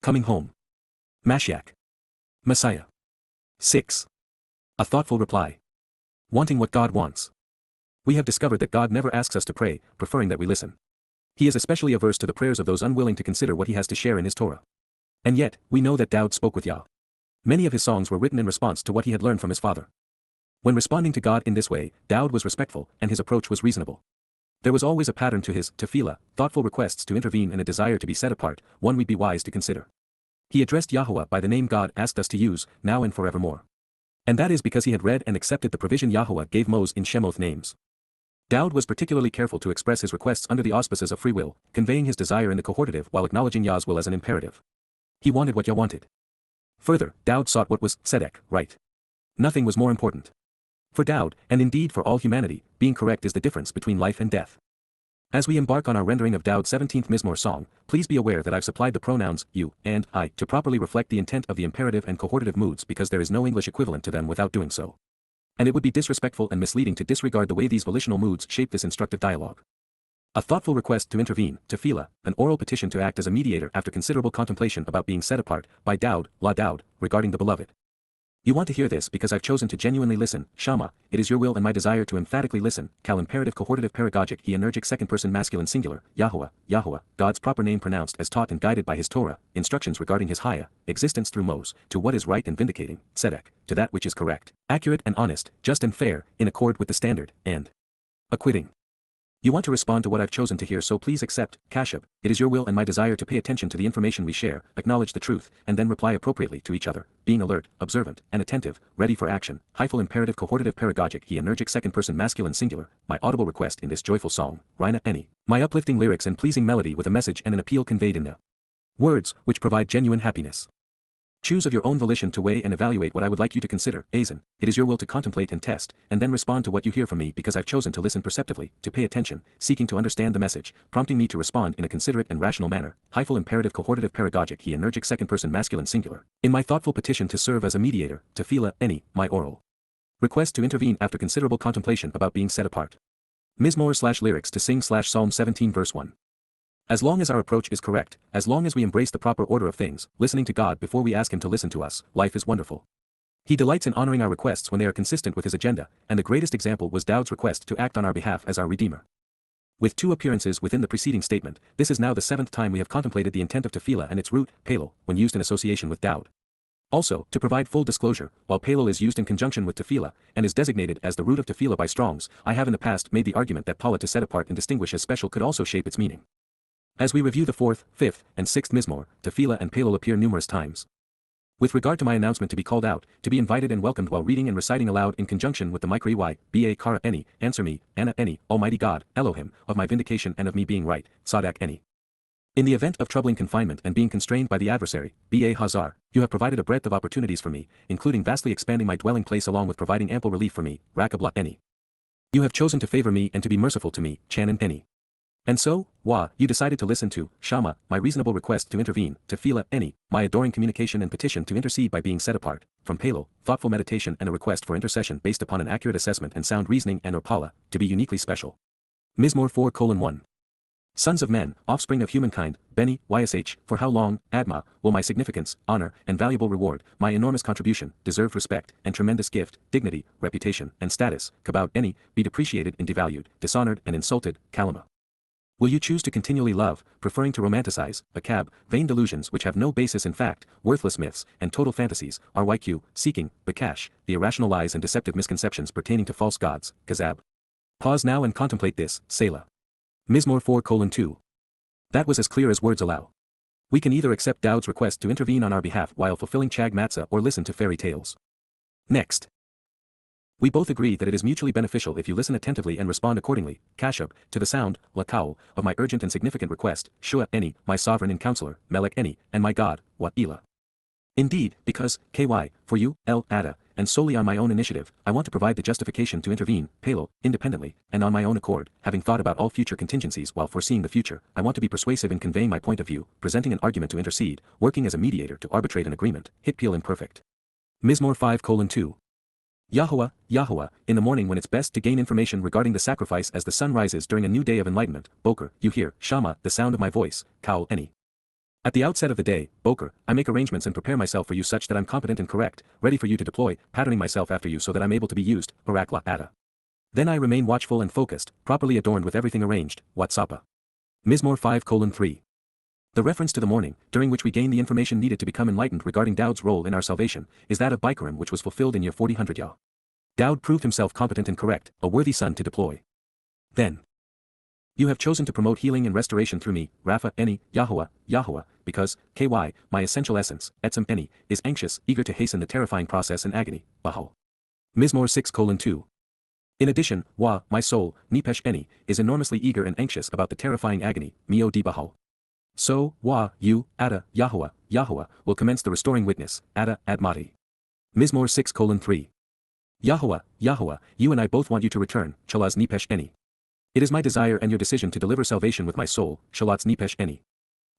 Coming home. Mashyach. Messiah. 6. A thoughtful reply. Wanting what God wants. We have discovered that God never asks us to pray, preferring that we listen. He is especially averse to the prayers of those unwilling to consider what he has to share in his Torah. And yet, we know that Daud spoke with Yah. Many of his songs were written in response to what he had learned from his father. When responding to God in this way, Daud was respectful, and his approach was reasonable. There was always a pattern to his tefillah, thoughtful requests to intervene and a desire to be set apart, one we'd be wise to consider. He addressed Yahowah by the name God asked us to use, now and forevermore. And that is because he had read and accepted the provision Yahowah gave Moses in Shemoth names. Daud was particularly careful to express his requests under the auspices of free will, conveying his desire in the cohortative while acknowledging Yah's will as an imperative. He wanted what Yah wanted. Further, Daud sought what was tzedek, right. Nothing was more important. For Daud, and indeed for all humanity, being correct is the difference between life and death. As we embark on our rendering of Daud's 17th Mizmor song, please be aware that I've supplied the pronouns you and I to properly reflect the intent of the imperative and cohortative moods because there is no English equivalent to them without doing so. And it would be disrespectful and misleading to disregard the way these volitional moods shape this instructive dialogue. A thoughtful request to intervene, tefillah, an oral petition to act as a mediator after considerable contemplation about being set apart, by Daud, la Daud, regarding the beloved. You want to hear this because I've chosen to genuinely listen, Shama, it is your will and my desire to emphatically listen, Kal imperative cohortative paragogic he energic second person masculine singular, Yahowah, Yahowah, God's proper name pronounced as taught and guided by his Torah, instructions regarding his Haya, existence through Moses, to what is right and vindicating, Tzedek, to that which is correct, accurate and honest, just and fair, in accord with the standard, and acquitting. You want to respond to what I've chosen to hear, so please accept, Kashab, it is your will and my desire to pay attention to the information we share, acknowledge the truth, and then reply appropriately to each other, being alert, observant, and attentive, ready for action, hyphal imperative cohortative paragogic he energic second person masculine singular, my audible request in this joyful song, Rina Eni, my uplifting lyrics and pleasing melody with a message and an appeal conveyed in the words, which provide genuine happiness. Choose of your own volition to weigh and evaluate what I would like you to consider, Azan. It is your will to contemplate and test, and then respond to what you hear from me because I've chosen to listen perceptively, to pay attention, seeking to understand the message, prompting me to respond in a considerate and rational manner, hyphal imperative cohortative paragogic he energic second person masculine singular, in my thoughtful petition to serve as a mediator, tefillah, any, my oral request to intervene after considerable contemplation about being set apart. Mizmor/lyrics to sing Psalm 17 verse 1. As long as our approach is correct, as long as we embrace the proper order of things, listening to God before we ask him to listen to us, life is wonderful. He delights in honoring our requests when they are consistent with his agenda, and the greatest example was Daud's request to act on our behalf as our Redeemer. With 2 appearances within the preceding statement, this is now the 7th time we have contemplated the intent of tefillah and its root, palel, when used in association with Daud. Also, to provide full disclosure, while palel is used in conjunction with tefillah, and is designated as the root of tefillah by Strong's, I have in the past made the argument that pala to set apart and distinguish as special could also shape its meaning. As we review the 4th, 5th, and 6th Mizmor, tefillah and palel appear numerous times. With regard to my announcement to be called out, to be invited and welcomed while reading and reciting aloud in conjunction with the Mikra Ba Kara Eni, answer me, Anna Eni, Almighty God, Elohim, of my vindication and of me being right, Sadak Eni. In the event of troubling confinement and being constrained by the adversary, Ba Hazar, you have provided a breadth of opportunities for me, including vastly expanding my dwelling place along with providing ample relief for me, Rakabla Eni. You have chosen to favor me and to be merciful to me, Chanan Eni. And so, you decided to listen to, Shama, my reasonable request to intervene, tefillah, any, my adoring communication and petition to intercede by being set apart, from palel, thoughtful meditation and a request for intercession based upon an accurate assessment and sound reasoning and or pala, to be uniquely special. Mizmor 4:1. Sons of men, offspring of humankind, Beni, YSH, for how long, Adma, will my significance, honor, and valuable reward, my enormous contribution, deserved respect, and tremendous gift, dignity, reputation, and status, Kabod, any, be depreciated and devalued, dishonored and insulted, Kalama? Will you choose to continually love, preferring to romanticize, bakab, vain delusions which have no basis in fact, worthless myths, and total fantasies, RYQ, seeking, bakash, the irrational lies and deceptive misconceptions pertaining to false gods, kazab? Pause now and contemplate this, Selah. Mizmor 4:2. That was as clear as words allow. We can either accept Daud's request to intervene on our behalf while fulfilling Chag Matzah or listen to fairy tales. Next. We both agree that it is mutually beneficial if you listen attentively and respond accordingly, Kashab, to the sound, Lakaul, of my urgent and significant request, Shua Eni, my sovereign and counselor, Melech Eni, and my God, Wat Elah. Indeed, because, KY, for you, El Ada, and solely on my own initiative, I want to provide the justification to intervene, Palel, independently, and on my own accord, having thought about all future contingencies while foreseeing the future, I want to be persuasive in conveying my point of view, presenting an argument to intercede, working as a mediator to arbitrate an agreement, Hitpeel imperfect. Mizmor 5:2. Yahowah, Yahowah, in the morning when it's best to gain information regarding the sacrifice as the sun rises during a new day of enlightenment, Boker, you hear, Shama, the sound of my voice, Kaul Eni. At the outset of the day, Boker, I make arrangements and prepare myself for you such that I'm competent and correct, ready for you to deploy, patterning myself after you so that I'm able to be used, Barakla Ada. Then I remain watchful and focused, properly adorned with everything arranged, Watsapa. Mizmor 5:3. The reference to the morning, during which we gain the information needed to become enlightened regarding Daud's role in our salvation, is that of Bikurim which was fulfilled in year 4000 Yah. Daud proved himself competent and correct, a worthy son to deploy. Then you have chosen to promote healing and restoration through me, Rapha, Eni, Yahowah, because, KY, my essential essence, Etzem Eni, is anxious, eager to hasten the terrifying process and agony, Bahal. Mizmor 6:2. In addition, Wa, my soul, Nipesh Eni, is enormously eager and anxious about the terrifying agony, Mio di Bahal. So, Wa, you, Ada, Yahowah, will commence the restoring witness, Ada, Admati. Mizmor 6:3. Yahowah, you and I both want you to return, Chalaz Nipesh Eni. It is my desire and your decision to deliver salvation with my soul, Shalatz Nipesh Eni.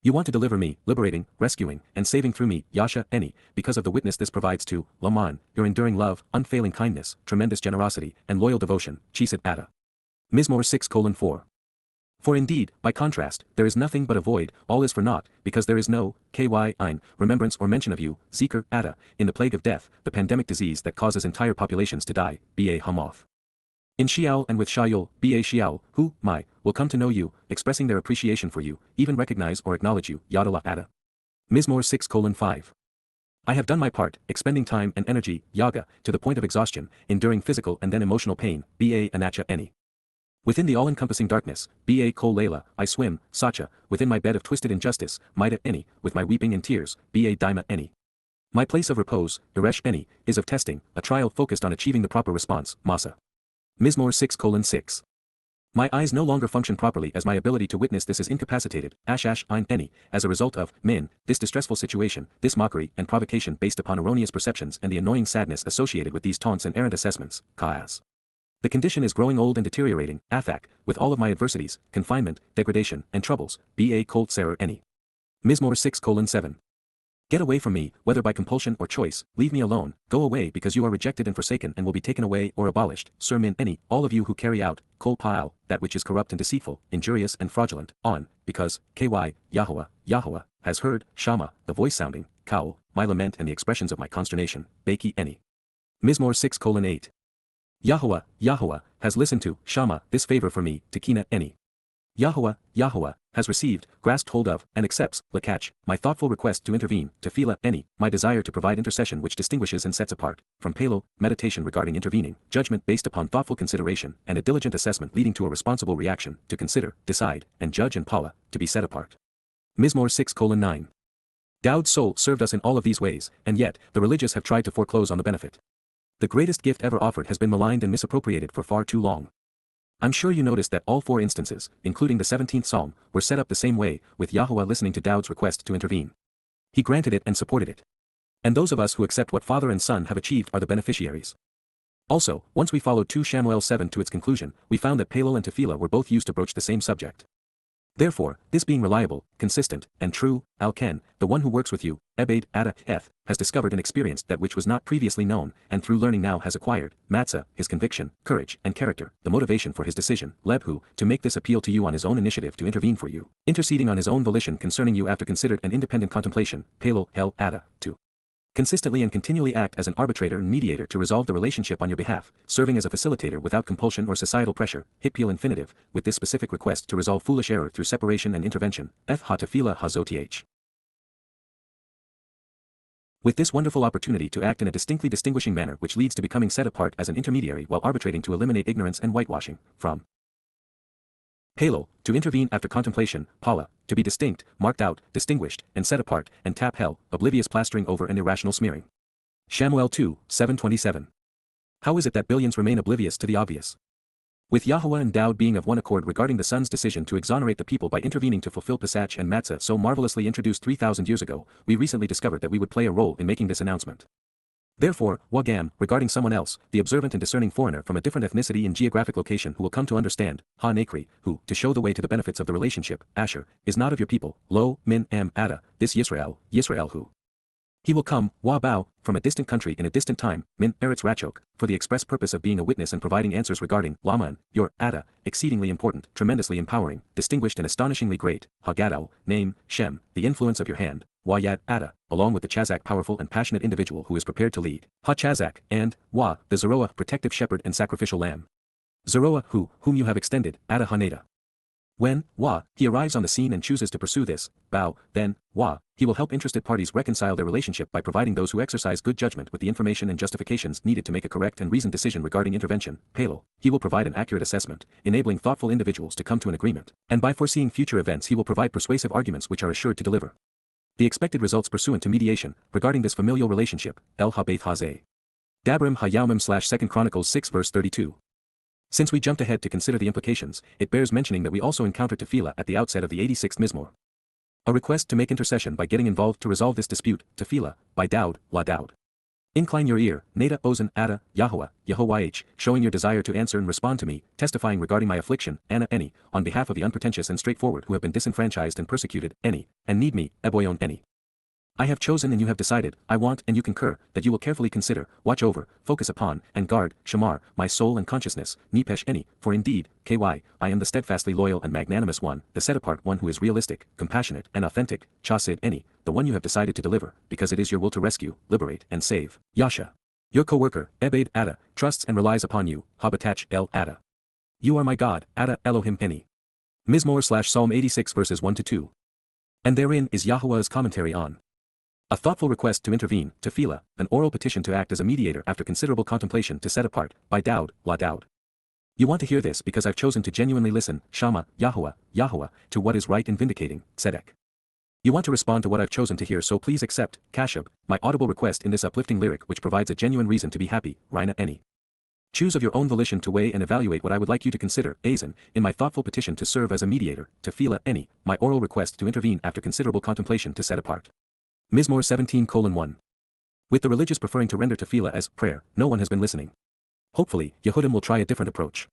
You want to deliver me, liberating, rescuing, and saving through me, Yasha Eni, because of the witness this provides to, Laman, your enduring love, unfailing kindness, tremendous generosity, and loyal devotion, Chisit Ada. Mizmor 6:4. For indeed, by contrast, there is nothing but a void, all is for naught, because there is no, Ein, remembrance or mention of you, Zikr, Ada, in the plague of death, the pandemic disease that causes entire populations to die, Ba Hamoth. In Shial and with Shayul, Ba Shial, who, will come to know you, expressing their appreciation for you, even recognize or acknowledge you, Yada Ada. Mizmor 6:5. I have done my part, expending time and energy, Yaga, to the point of exhaustion, enduring physical and then emotional pain, Ba Anacha Eni. Within the all-encompassing darkness, Ba Kol Layla, I swim, Sacha, within my bed of twisted injustice, Maida Eni, with my weeping and tears, Ba Daima Eni. My place of repose, Iresh Eni, is of testing, a trial focused on achieving the proper response, Masa. Mizmor 6:6. My eyes no longer function properly as my ability to witness this is incapacitated, Ashash Ein Eni, as a result of, this distressful situation, this mockery and provocation based upon erroneous perceptions and the annoying sadness associated with these taunts and errant assessments, Kaas. The condition is growing old and deteriorating, Athak, with all of my adversities, confinement, degradation, and troubles, Ba Colt Serer Eni. Mizmor 6:7. Get away from me, whether by compulsion or choice, leave me alone, go away because you are rejected and forsaken and will be taken away or abolished, Sir Min Eni, all of you who carry out, Kol Pa'al, that which is corrupt and deceitful, injurious and fraudulent, on, because, KY, Yahowah, has heard, Shama, the voice sounding, Kaul, my lament and the expressions of my consternation, Baki Eni. Mizmor 6:8. Yahowah, has listened to, Shama, this favor for me, Tekina Eni. Yahowah, has received, grasped hold of, and accepts, Lakach, my thoughtful request to intervene, Tefillah Eni, my desire to provide intercession which distinguishes and sets apart, from Palo, meditation regarding intervening, judgment based upon thoughtful consideration, and a diligent assessment leading to a responsible reaction, to consider, decide, and judge and Pala, to be set apart. Mizmor 6:9. Daud's soul served us in all of these ways, and yet, the religious have tried to foreclose on the benefit. The greatest gift ever offered has been maligned and misappropriated for far too long. I'm sure you noticed that all 4 instances, including the 17th Psalm, were set up the same way, with Yahowah listening to Daud's request to intervene. He granted it and supported it. And those of us who accept what father and son have achieved are the beneficiaries. Also, once we followed 2 Shamuel 7 to its conclusion, we found that Palal and Tefillah were both used to broach the same subject. Therefore, this being reliable, consistent, and true, Al-Ken, the one who works with you, Ebed, Ada, Eth, has discovered and experienced that which was not previously known, and through learning now has acquired, Matzah, his conviction, courage, and character, the motivation for his decision, Lebhu, to make this appeal to you on his own initiative to intervene for you, interceding on his own volition concerning you after considered and independent contemplation, Palal, Hel, Ada, to consistently and continually act as an arbitrator and mediator to resolve the relationship on your behalf, serving as a facilitator without compulsion or societal pressure, Hippial infinitive, with this specific request to resolve foolish error through separation and intervention, Eth ha tefillah hazoth. With this wonderful opportunity to act in a distinctly distinguishing manner which leads to becoming set apart as an intermediary while arbitrating to eliminate ignorance and whitewashing, from Halo, to intervene after contemplation, Pala, to be distinct, marked out, distinguished, and set apart, and tap hell, oblivious plastering over and irrational smearing. Shamuel 2, 7:27. How is it that billions remain oblivious to the obvious? With Yahowah and Daud being of one accord regarding the son's decision to exonerate the people by intervening to fulfill Pesach and Matzah so marvelously introduced 3,000 years ago, we recently discovered that we would play a role in making this announcement. Therefore, Wagam, regarding someone else, the observant and discerning foreigner from a different ethnicity and geographic location who will come to understand, Ha-Nakri, who, to show the way to the benefits of the relationship, Asher, is not of your people, Lo, Min, Am, Ada, this Yisrael who He will come, Bao, from a distant country in a distant time, Min Eretz Rachok, for the express purpose of being a witness and providing answers regarding Laman, your Ada, exceedingly important, tremendously empowering, distinguished and astonishingly great, Hagadao, name, Shem, the influence of your hand, Wayad Ada, along with the Chazak powerful and passionate individual who is prepared to lead, Ha Chazak, and Wa, the Zeroah protective shepherd and sacrificial lamb. Zeroah whom you have extended, Ada Haneda. When, he arrives on the scene and chooses to pursue this, Bao, then, he will help interested parties reconcile their relationship by providing those who exercise good judgment with the information and justifications needed to make a correct and reasoned decision regarding intervention, Palo. He will provide an accurate assessment, enabling thoughtful individuals to come to an agreement, and by foreseeing future events he will provide persuasive arguments which are assured to deliver the expected results pursuant to mediation, regarding this familial relationship, El Habeith Hazeh. Dabrim HaYaumim / 2 Chronicles 6 verse 32. Since we jumped ahead to consider the implications, it bears mentioning that we also encountered tefillah at the outset of the 86th Mizmor. A request to make intercession by getting involved to resolve this dispute, tefillah, by Daud, La Daud. Incline your ear, Nada Ozen Ada, Yahowah, Yahowah, showing your desire to answer and respond to me, testifying regarding my affliction, Anna Eni, on behalf of the unpretentious and straightforward who have been disenfranchised and persecuted, Eni, and need me, Eboyon Eni. I have chosen and you have decided, I want and you concur, that you will carefully consider, watch over, focus upon, and guard, Shamar, my soul and consciousness, Nipesh Eni, for indeed, KY, I am the steadfastly loyal and magnanimous one, the set-apart one who is realistic, compassionate, and authentic, Chasid Eni, the one you have decided to deliver, because it is your will to rescue, liberate, and save, Yasha. Your co-worker, Ebeid Ada, trusts and relies upon you, Habatach El Ada. You are my God, Ada Elohim Eni. Mizmor / Psalm 86 verses 1-2. And therein is Yahowah's commentary on a thoughtful request to intervene, tefillah, an oral petition to act as a mediator after considerable contemplation to set apart, by Daud, La Daud. You want to hear this because I've chosen to genuinely listen, Shama, Yahowah, to what is right and vindicating, Tzedek. You want to respond to what I've chosen to hear, so please accept, Kashab, my audible request in this uplifting lyric which provides a genuine reason to be happy, Rina Eni. Choose of your own volition to weigh and evaluate what I would like you to consider, Azen, in my thoughtful petition to serve as a mediator, tefillah Eni, my oral request to intervene after considerable contemplation to set apart. Mizmor 17:1. With the religious preferring to render tefillah as prayer, no one has been listening. Hopefully, Yehudim will try a different approach.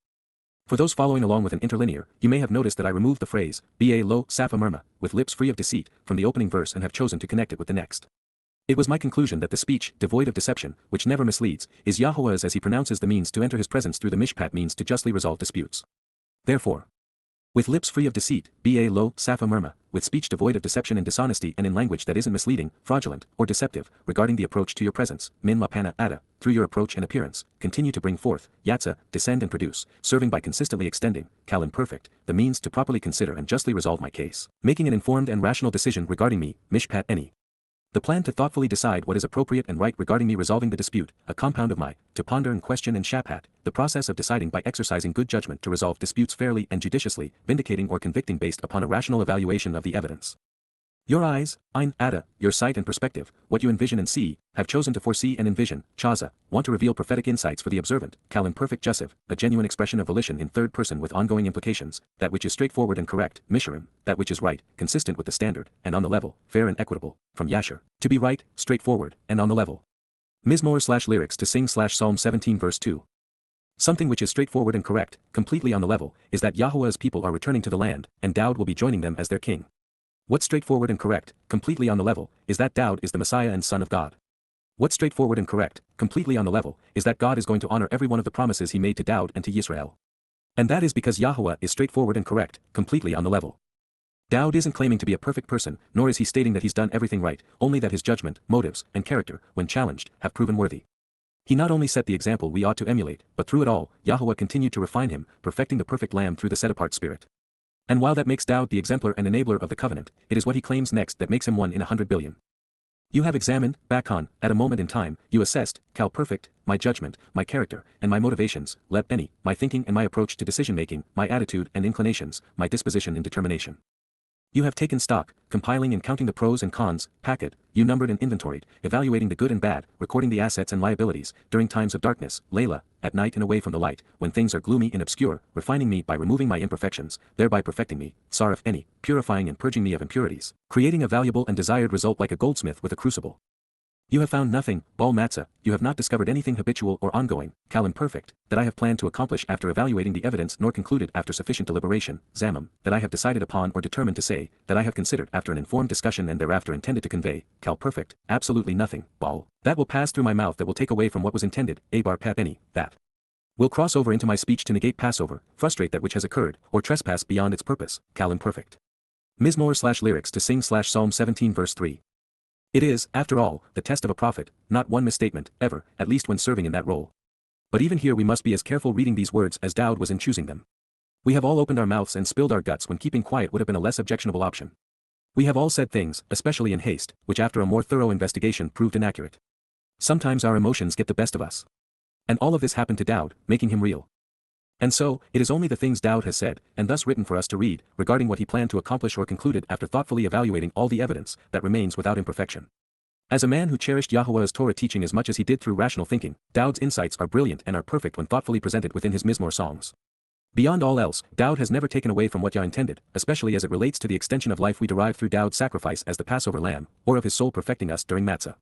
For those following along with an interlinear, you may have noticed that I removed the phrase, Ba lo safa murma, with lips free of deceit, from the opening verse and have chosen to connect it with the next. It was my conclusion that the speech, devoid of deception, which never misleads, is Yahowah's as he pronounces the means to enter his presence through the mishpat means to justly resolve disputes. Therefore, with lips free of deceit, Ba lo safa murma, with speech devoid of deception and dishonesty and in language that isn't misleading, fraudulent, or deceptive, regarding the approach to your presence, min lapana ada, through your approach and appearance, continue to bring forth, yatsa, descend and produce, serving by consistently extending, kalim perfect, the means to properly consider and justly resolve my case, making an informed and rational decision regarding me, mishpat Eni. The plan to thoughtfully decide what is appropriate and right regarding me resolving the dispute, a compound of my, to ponder and question and shapat, the process of deciding by exercising good judgment to resolve disputes fairly and judiciously, vindicating or convicting based upon a rational evaluation of the evidence. Your eyes, Ein Ada, your sight and perspective, what you envision and see, have chosen to foresee and envision, Chaza, want to reveal prophetic insights for the observant, Kalim perfect Jussiv, a genuine expression of volition in third person with ongoing implications, that which is straightforward and correct, Misharim, that which is right, consistent with the standard, and on the level, fair and equitable, from Yasher, to be right, straightforward, and on the level. Mizmor / lyrics to sing / Psalm 17 verse 2. Something which is straightforward and correct, completely on the level, is that Yahowah's people are returning to the land, and Daud will be joining them as their king. What's straightforward and correct, completely on the level, is that Daud is the Messiah and Son of God. What's straightforward and correct, completely on the level, is that God is going to honor every one of the promises he made to Daud and to Yisrael. And that is because Yahowah is straightforward and correct, completely on the level. Daud isn't claiming to be a perfect person, nor is he stating that he's done everything right, only that his judgment, motives, and character, when challenged, have proven worthy. He not only set the example we ought to emulate, but through it all, Yahowah continued to refine him, perfecting the perfect lamb through the set-apart spirit. And while that makes Daud the exemplar and enabler of the covenant, it is what he claims next that makes him one in 100 billion. You have examined, Bakhan, at a moment in time, you assessed, Kal perfect, my judgment, my character, and my motivations, Leb Eni, my thinking and my approach to decision-making, my attitude and inclinations, my disposition and determination. You have taken stock, compiling and counting the pros and cons, packet, you numbered and inventoried, evaluating the good and bad, recording the assets and liabilities, during times of darkness, Layla, at night and away from the light, when things are gloomy and obscure, refining me by removing my imperfections, thereby perfecting me, Saraf Eni, purifying and purging me of impurities, creating a valuable and desired result like a goldsmith with a crucible. You have found nothing, Bal Matzah, you have not discovered anything habitual or ongoing, Kal imperfect, that I have planned to accomplish after evaluating the evidence nor concluded after sufficient deliberation, Zamim, that I have decided upon or determined to say, that I have considered after an informed discussion and thereafter intended to convey, Kal perfect, absolutely nothing, Bal, that will pass through my mouth that will take away from what was intended, Abar Pep any, that will cross over into my speech to negate Passover, frustrate that which has occurred, or trespass beyond its purpose, Kal imperfect. Mizmor/lyrics to sing/Psalm 17 verse 3. It is, after all, the test of a prophet, not one misstatement, ever, at least when serving in that role. But even here we must be as careful reading these words as Dowd was in choosing them. We have all opened our mouths and spilled our guts when keeping quiet would have been a less objectionable option. We have all said things, especially in haste, which after a more thorough investigation proved inaccurate. Sometimes our emotions get the best of us. And all of this happened to Dowd, making him real. And so, it is only the things Dowd has said, and thus written for us to read, regarding what he planned to accomplish or concluded after thoughtfully evaluating all the evidence, that remains without imperfection. As a man who cherished Yahuwah's Torah teaching as much as he did through rational thinking, Dowd's insights are brilliant and are perfect when thoughtfully presented within his Mizmor songs. Beyond all else, Dowd has never taken away from what Yah intended, especially as it relates to the extension of life we derive through Dowd's sacrifice as the Passover lamb, or of his soul perfecting us during Matzah.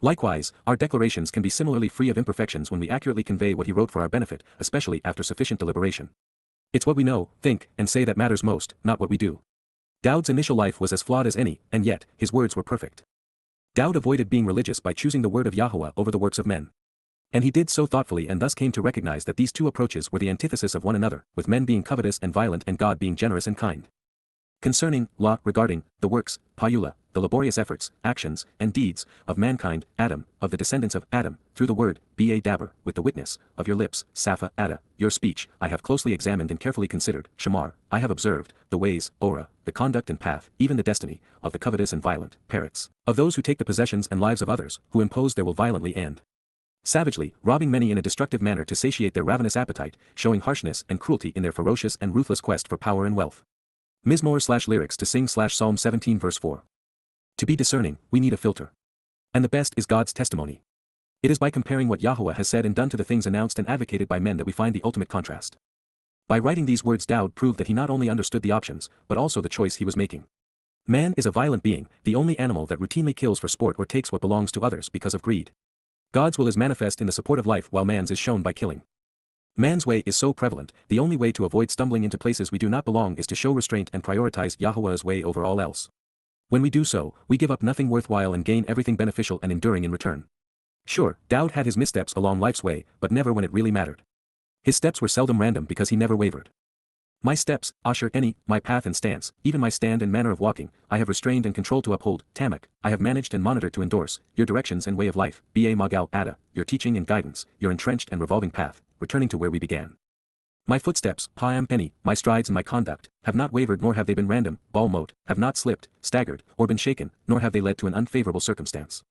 Likewise, our declarations can be similarly free of imperfections when we accurately convey what he wrote for our benefit, especially after sufficient deliberation. It's what we know, think, and say that matters most, not what we do. Dowd's initial life was as flawed as any, and yet, his words were perfect. Dowd avoided being religious by choosing the word of Yahuwah over the works of men. And he did so thoughtfully and thus came to recognize that these two approaches were the antithesis of one another, with men being covetous and violent and God being generous and kind. Concerning, law, regarding, the works, Payula, the laborious efforts, actions, and deeds, of mankind, Adam, of the descendants of Adam, through the word, Ba Daber, with the witness, of your lips, Sapha, Ada, your speech, I have closely examined and carefully considered, Shamar, I have observed, the ways, Ora, the conduct and path, even the destiny, of the covetous and violent, parrots, of those who take the possessions and lives of others, who impose their will violently and savagely, robbing many in a destructive manner to satiate their ravenous appetite, showing harshness and cruelty in their ferocious and ruthless quest for power and wealth. Mizmor/lyrics to sing/Psalm 17 verse 4. To be discerning, we need a filter. And the best is God's testimony. It is by comparing what Yahuwah has said and done to the things announced and advocated by men that we find the ultimate contrast. By writing these words, Dowd proved that he not only understood the options, but also the choice he was making. Man is a violent being, the only animal that routinely kills for sport or takes what belongs to others because of greed. God's will is manifest in the support of life while man's is shown by killing. Man's way is so prevalent, the only way to avoid stumbling into places we do not belong is to show restraint and prioritize Yahuwah's way over all else. When we do so, we give up nothing worthwhile and gain everything beneficial and enduring in return. Sure, Dowd had his missteps along life's way, but never when it really mattered. His steps were seldom random because he never wavered. My steps, Asher any, my path and stance, even my stand and manner of walking, I have restrained and controlled to uphold, Tamak, I have managed and monitored to endorse, your directions and way of life, Ba Magal Ada, your teaching and guidance, your entrenched and revolving path, returning to where we began. My footsteps, Pa'am Penny, my strides and my conduct, have not wavered nor have they been random, Bal Mot, have not slipped, staggered, or been shaken, nor have they led to an unfavorable circumstance.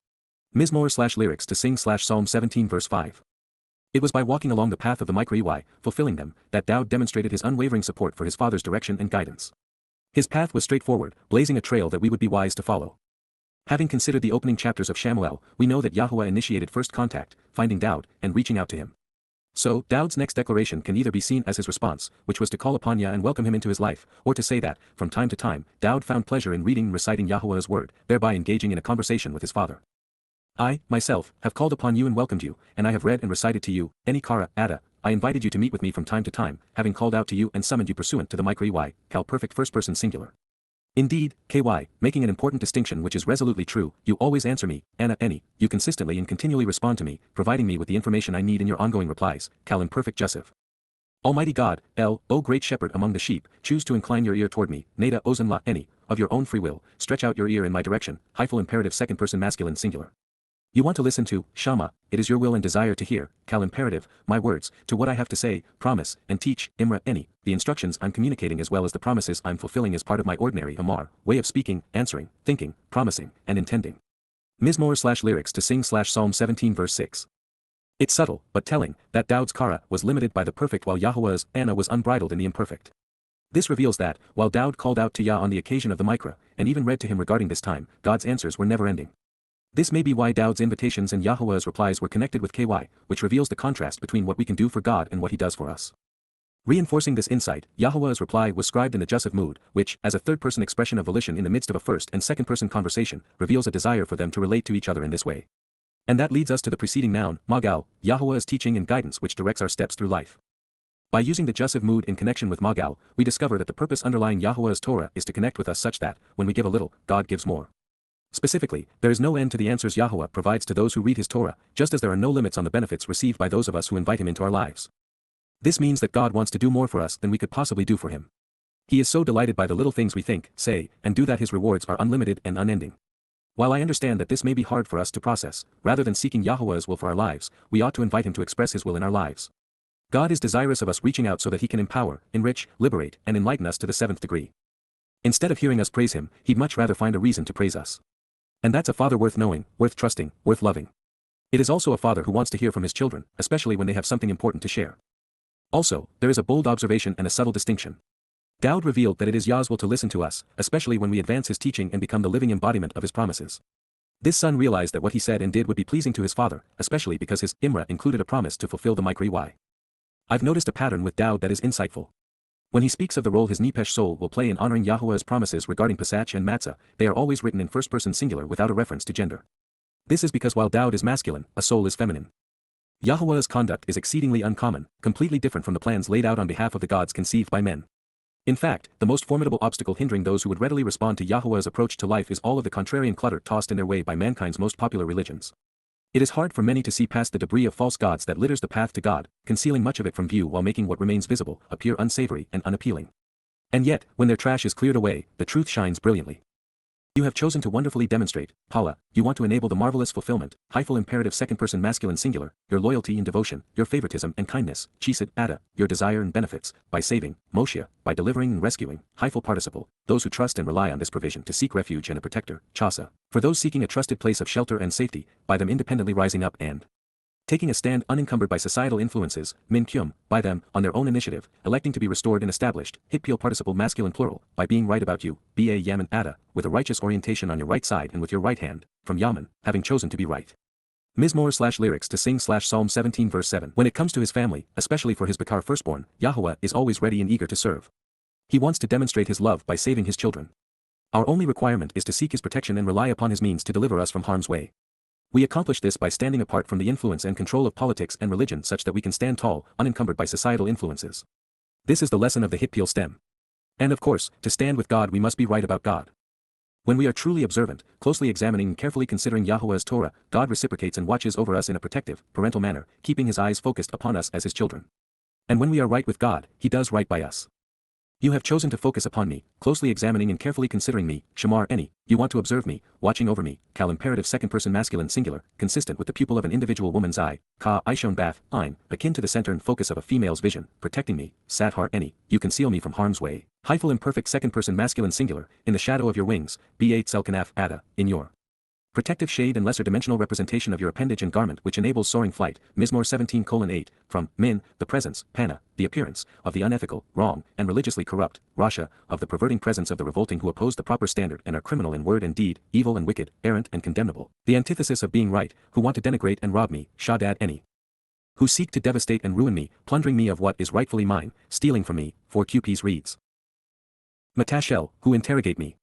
Mizmor/lyrics to sing/Psalm 17 verse 5. It was by walking along the path of the YYV2C6, fulfilling them, that Dowd demonstrated his unwavering support for his father's direction and guidance. His path was straightforward, blazing a trail that we would be wise to follow. Having considered the opening chapters of Shamuel, we know that Yahuwah initiated first contact, finding Dowd, and reaching out to him. So, Dowd's next declaration can either be seen as his response, which was to call upon Yah and welcome him into his life, or to say that, from time to time, Dowd found pleasure in reading and reciting Yahuwah's word, thereby engaging in a conversation with his father. I, myself, have called upon you and welcomed you, and I have read and recited to you, any Kara, Ada, I invited you to meet with me from time to time, having called out to you and summoned you pursuant to the YYV2C6, Cal perfect first person singular. Indeed, KY, making an important distinction which is resolutely true, you always answer me, Anna any, you consistently and continually respond to me, providing me with the information I need in your ongoing replies, Cal imperfect Joseph. Almighty God, O great shepherd among the sheep, choose to incline your ear toward me, Nada Ozen La any, of your own free will, stretch out your ear in my direction, hyphal imperative second person masculine singular. You want to listen to, Shama, it is your will and desire to hear, Cal imperative, my words, to what I have to say, promise, and teach, Imra any, the instructions I'm communicating as well as the promises I'm fulfilling as part of my ordinary Amar, way of speaking, answering, thinking, promising, and intending. Mizmor/lyrics to sing/Psalm 17 verse 6. It's subtle, but telling, that Dowd's Kara was limited by the perfect while Yahuwah's Anna was unbridled in the imperfect. This reveals that, while Dowd called out to Yah on the occasion of the Mikra, and even read to him regarding this time, God's answers were never ending. This may be why Dowd's invitations and Yahuwah's replies were connected with KY, which reveals the contrast between what we can do for God and what he does for us. Reinforcing this insight, Yahowah's reply was scribed in the jussive mood, which, as a third-person expression of volition in the midst of a first- and second-person conversation, reveals a desire for them to relate to each other in this way. And that leads us to the preceding noun, magal, Yahowah's teaching and guidance which directs our steps through life. By using the jussive mood in connection with magal, we discover that the purpose underlying Yahowah's Torah is to connect with us such that, when we give a little, God gives more. Specifically, there is no end to the answers Yahowah provides to those who read his Torah, just as there are no limits on the benefits received by those of us who invite him into our lives. This means that God wants to do more for us than we could possibly do for him. He is so delighted by the little things we think, say, and do that his rewards are unlimited and unending. While I understand that this may be hard for us to process, rather than seeking Yahowah's will for our lives, we ought to invite him to express his will in our lives. God is desirous of us reaching out so that he can empower, enrich, liberate, and enlighten us to the seventh degree. Instead of hearing us praise him, he'd much rather find a reason to praise us. And that's a father worth knowing, worth trusting, worth loving. It is also a father who wants to hear from his children, especially when they have something important to share. Also, there is a bold observation and a subtle distinction. Dowd revealed that it is Yah's will to listen to us, especially when we advance his teaching and become the living embodiment of his promises. This son realized that what he said and did would be pleasing to his father, especially because his Imra included a promise to fulfill the Mikri Y. I've noticed a pattern with Dowd that is insightful. When he speaks of the role his Nepesh soul will play in honoring Yahowah's promises regarding Pesach and Matzah, they are always written in first-person singular without a reference to gender. This is because while Dowd is masculine, a soul is feminine. Yahowah's conduct is exceedingly uncommon, completely different from the plans laid out on behalf of the gods conceived by men. In fact, the most formidable obstacle hindering those who would readily respond to Yahowah's approach to life is all of the contrarian clutter tossed in their way by mankind's most popular religions. It is hard for many to see past the debris of false gods that litters the path to God, concealing much of it from view while making what remains visible appear unsavory and unappealing. And yet, when their trash is cleared away, the truth shines brilliantly. You have chosen to wonderfully demonstrate, Paula, you want to enable the marvelous fulfillment, hyphal imperative second-person masculine singular, your loyalty and devotion, your favoritism and kindness, Chesed, Ada, your desire and benefits, by saving, Moshiach, by delivering and rescuing, hyphal participle, those who trust and rely on this provision to seek refuge and a protector, Chasa, for those seeking a trusted place of shelter and safety, by them independently rising up and taking a stand unencumbered by societal influences, min kyum, by them, on their own initiative, electing to be restored and established, hitpeel participle masculine plural, by being right about you, ba yaman ada, with a righteous orientation on your right side and with your right hand, from yaman, having chosen to be right. Mizmor/lyrics to sing/Psalm 17 verse 7. When it comes to his family, especially for his Bakar firstborn, Yahowah is always ready and eager to serve. He wants to demonstrate his love by saving his children. Our only requirement is to seek his protection and rely upon his means to deliver us from harm's way. We accomplish this by standing apart from the influence and control of politics and religion such that we can stand tall, unencumbered by societal influences. This is the lesson of the Hitpeel stem. And of course, to stand with God we must be right about God. When we are truly observant, closely examining and carefully considering Yahowah's Torah, God reciprocates and watches over us in a protective, parental manner, keeping his eyes focused upon us as his children. And when we are right with God, he does right by us. You have chosen to focus upon me, closely examining and carefully considering me, Shamar Eni, you want to observe me, watching over me, Kal imperative second-person masculine singular, consistent with the pupil of an individual woman's eye, Ka Ishon Bath, Ein, akin to the center and focus of a female's vision, protecting me, Sathar Eni, you conceal me from harm's way, hyphal imperfect second-person masculine singular, in the shadow of your wings, B8 Selkanaf Ada, in your protective shade and lesser dimensional representation of your appendage and garment which enables soaring flight, Mizmor 17:8, from, min, the presence, pana, the appearance, of the unethical, wrong, and religiously corrupt, rasha, of the perverting presence of the revolting who oppose the proper standard and are criminal in word and deed, evil and wicked, errant and condemnable, the antithesis of being right, who want to denigrate and rob me, Shaddad Eni. Who seek to devastate and ruin me, plundering me of what is rightfully mine, stealing from me, 4 QPs reads. Matashel, who interrogate me.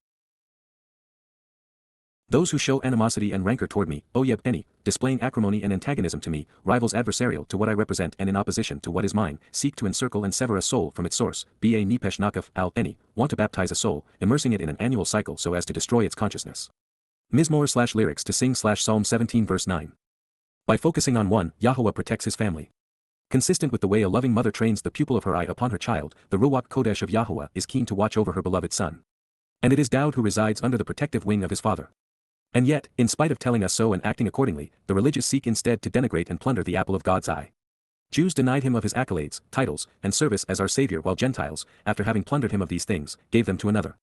Those who show animosity and rancor toward me, Oyeb Eni, displaying acrimony and antagonism to me, rivals adversarial to what I represent and in opposition to what is mine, seek to encircle and sever a soul from its source, Ba Nipesh Nakaf Al Eni, want to baptize a soul, immersing it in an annual cycle so as to destroy its consciousness. Mizmor/lyrics to sing/Psalm 17 verse 9. By focusing on one, Yahowah protects his family. Consistent with the way a loving mother trains the pupil of her eye upon her child, the Ruach Kodesh of Yahowah is keen to watch over her beloved son. And it is Dowd who resides under the protective wing of his father. And yet, in spite of telling us so and acting accordingly, the religious seek instead to denigrate and plunder the apple of God's eye. Jews denied him of his accolades, titles, and service as our Savior while Gentiles, after having plundered him of these things, gave them to another.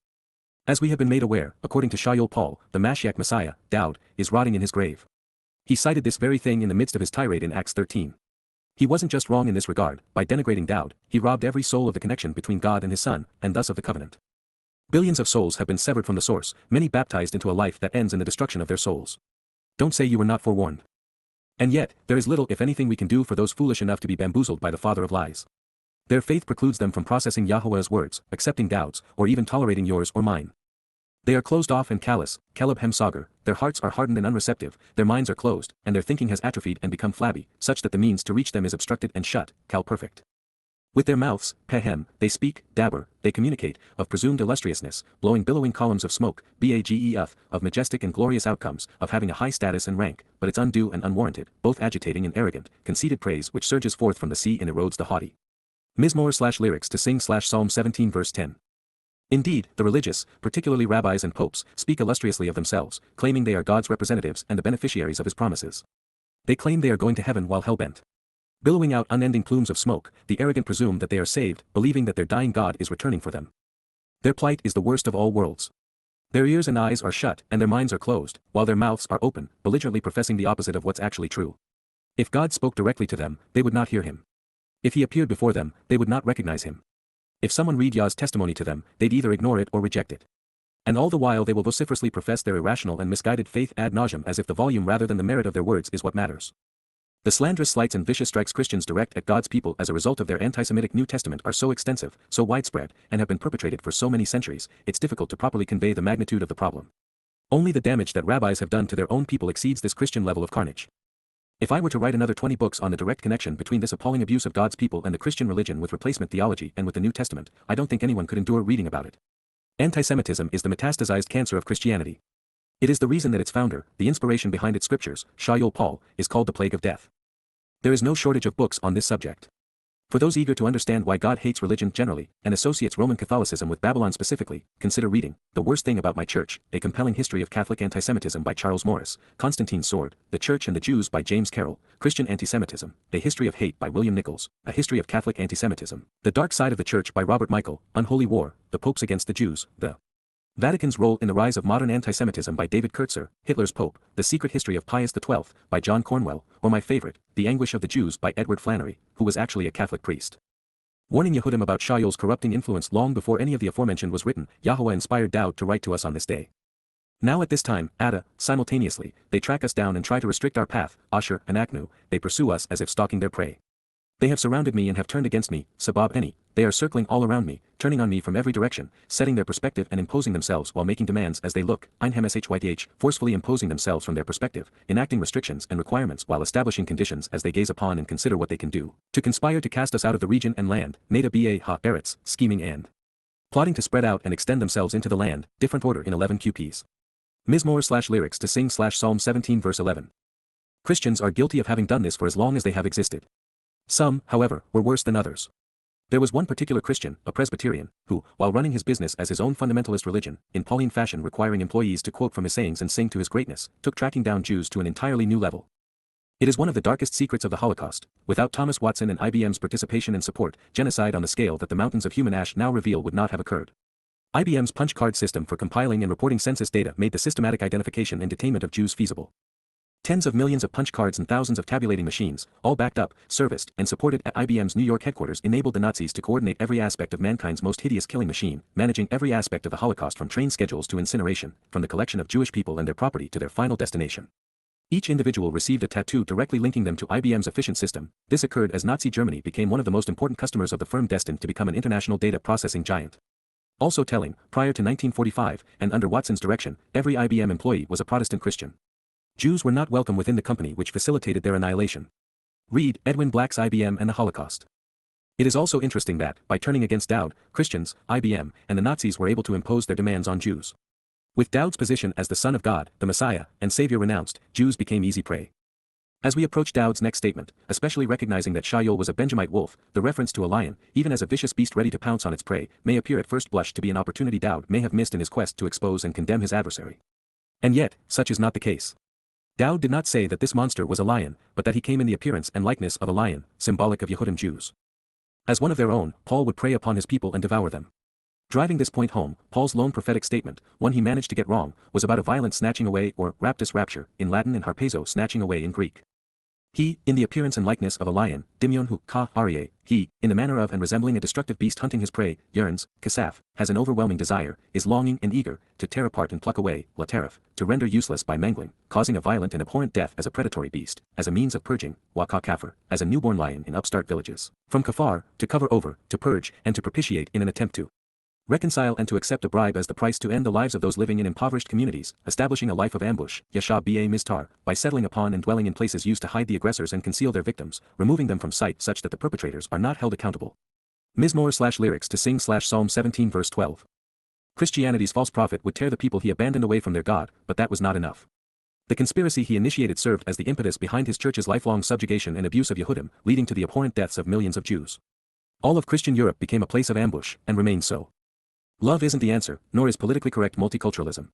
As we have been made aware, according to Shayol Paul, the Mashyach Messiah, Dowd, is rotting in his grave. He cited this very thing in the midst of his tirade in Acts 13. He wasn't just wrong in this regard, by denigrating Dowd, he robbed every soul of the connection between God and his son, and thus of the covenant. Billions of souls have been severed from the source, many baptized into a life that ends in the destruction of their souls. Don't say you were not forewarned. And yet, there is little if anything we can do for those foolish enough to be bamboozled by the father of lies. Their faith precludes them from processing Yahowah's words, accepting doubts, or even tolerating yours or mine. They are closed off and callous, Keleb Hem Sagar, their hearts are hardened and unreceptive, their minds are closed, and their thinking has atrophied and become flabby, such that the means to reach them is obstructed and shut, Cal perfect. With their mouths, Pehem, they speak, Dabber, they communicate, of presumed illustriousness, blowing billowing columns of smoke, Bagef, of majestic and glorious outcomes, of having a high status and rank, but it's undue and unwarranted, both agitating and arrogant, conceited praise which surges forth from the sea and erodes the haughty. Mizmor/lyrics to sing/Psalm 17 verse 10. Indeed, the religious, particularly rabbis and popes, speak illustriously of themselves, claiming they are God's representatives and the beneficiaries of his promises. They claim they are going to heaven while hell-bent. Billowing out unending plumes of smoke, the arrogant presume that they are saved, believing that their dying God is returning for them. Their plight is the worst of all worlds. Their ears and eyes are shut and their minds are closed, while their mouths are open, belligerently professing the opposite of what's actually true. If God spoke directly to them, they would not hear him. If he appeared before them, they would not recognize him. If someone read Yah's testimony to them, they'd either ignore it or reject it. And all the while they will vociferously profess their irrational and misguided faith ad nauseam as if the volume rather than the merit of their words is what matters. The slanderous slights and vicious strikes Christians direct at God's people as a result of their anti-Semitic New Testament are so extensive, so widespread, and have been perpetrated for so many centuries, it's difficult to properly convey the magnitude of the problem. Only the damage that rabbis have done to their own people exceeds this Christian level of carnage. If I were to write another 20 books on the direct connection between this appalling abuse of God's people and the Christian religion with replacement theology and with the New Testament, I don't think anyone could endure reading about it. Antisemitism is the metastasized cancer of Christianity. It is the reason that its founder, the inspiration behind its scriptures, Shaul Paul, is called the plague of death. There is no shortage of books on this subject. For those eager to understand why God hates religion generally, and associates Roman Catholicism with Babylon specifically, consider reading The Worst Thing About My Church, A Compelling History of Catholic Antisemitism by Charles Morris, Constantine's Sword, The Church and the Jews by James Carroll, Christian Antisemitism, A History of Hate by William Nichols, A History of Catholic Antisemitism, The Dark Side of the Church by Robert Michael, Unholy War, The Popes Against the Jews, The Vatican's Role in the Rise of Modern Antisemitism by David Kurtzer, Hitler's Pope, The Secret History of Pius XII, by John Cornwell, or my favorite, The Anguish of the Jews by Edward Flannery, who was actually a Catholic priest. Warning Yehudim about Shaul's corrupting influence long before any of the aforementioned was written, Yahowah inspired Dowd to write to us on this day. Now at this time, simultaneously, they track us down and try to restrict our path, Asher and Aknu, they pursue us as if stalking their prey. They have surrounded me and have turned against me, Sabab Eni, they are circling all around me, turning on me from every direction, setting their perspective and imposing themselves while making demands as they look, Einhem forcefully imposing themselves from their perspective, enacting restrictions and requirements while establishing conditions as they gaze upon and consider what they can do, to conspire to cast us out of the region and land, Neda Ba Eretz, scheming and plotting to spread out and extend themselves into the land, different order in 11 QPs. Mizmor/lyrics to sing/Psalm 17 verse 11. Christians are guilty of having done this for as long as they have existed. Some, however, were worse than others. There was one particular Christian, a Presbyterian, who, while running his business as his own fundamentalist religion, in Pauline fashion requiring employees to quote from his sayings and sing to his greatness, took tracking down Jews to an entirely new level. It is one of the darkest secrets of the Holocaust. Without Thomas Watson and IBM's participation and support, genocide on the scale that the mountains of human ash now reveal would not have occurred. IBM's punch card system for compiling and reporting census data made the systematic identification and detainment of Jews feasible. Tens of millions of punch cards and thousands of tabulating machines, all backed up, serviced, and supported at IBM's New York headquarters enabled the Nazis to coordinate every aspect of mankind's most hideous killing machine, managing every aspect of the Holocaust from train schedules to incineration, from the collection of Jewish people and their property to their final destination. Each individual received a tattoo directly linking them to IBM's efficient system. This occurred as Nazi Germany became one of the most important customers of the firm destined to become an international data processing giant. Also telling, prior to 1945, and under Watson's direction, every IBM employee was a Protestant Christian. Jews were not welcome within the company which facilitated their annihilation. Read Edwin Black's IBM and the Holocaust. It is also interesting that, by turning against Dowd, Christians, IBM, and the Nazis were able to impose their demands on Jews. With Dowd's position as the Son of God, the Messiah, and Savior renounced, Jews became easy prey. As we approach Dowd's next statement, especially recognizing that Shaul was a Benjamite wolf, the reference to a lion, even as a vicious beast ready to pounce on its prey, may appear at first blush to be an opportunity Dowd may have missed in his quest to expose and condemn his adversary. And yet, such is not the case. Dowd did not say that this monster was a lion, but that he came in the appearance and likeness of a lion, symbolic of Yehudim Jews. As one of their own, Paul would prey upon his people and devour them. Driving this point home, Paul's lone prophetic statement, one he managed to get wrong, was about a violent snatching away or raptus rapture in Latin and harpazo snatching away in Greek. He, in the appearance and likeness of a lion, Dimyon hu ka aryeh, he, in the manner of and resembling a destructive beast hunting his prey, yearns, kasaf, has an overwhelming desire, is longing and eager, to tear apart and pluck away, lateref, to render useless by mangling, causing a violent and abhorrent death as a predatory beast, as a means of purging, wa ka kafir, as a newborn lion in upstart villages, from kafar, to cover over, to purge, and to propitiate in an attempt to reconcile and to accept a bribe as the price to end the lives of those living in impoverished communities, establishing a life of ambush, yasha ba miztar, by settling upon and dwelling in places used to hide the aggressors and conceal their victims, removing them from sight such that the perpetrators are not held accountable. Mizmor/lyrics to sing/Psalm 17 verse 12. Christianity's false prophet would tear the people he abandoned away from their God, but that was not enough. The conspiracy he initiated served as the impetus behind his church's lifelong subjugation and abuse of Yehudim, leading to the abhorrent deaths of millions of Jews. All of Christian Europe became a place of ambush, and remains so. Love isn't the answer, nor is politically correct multiculturalism.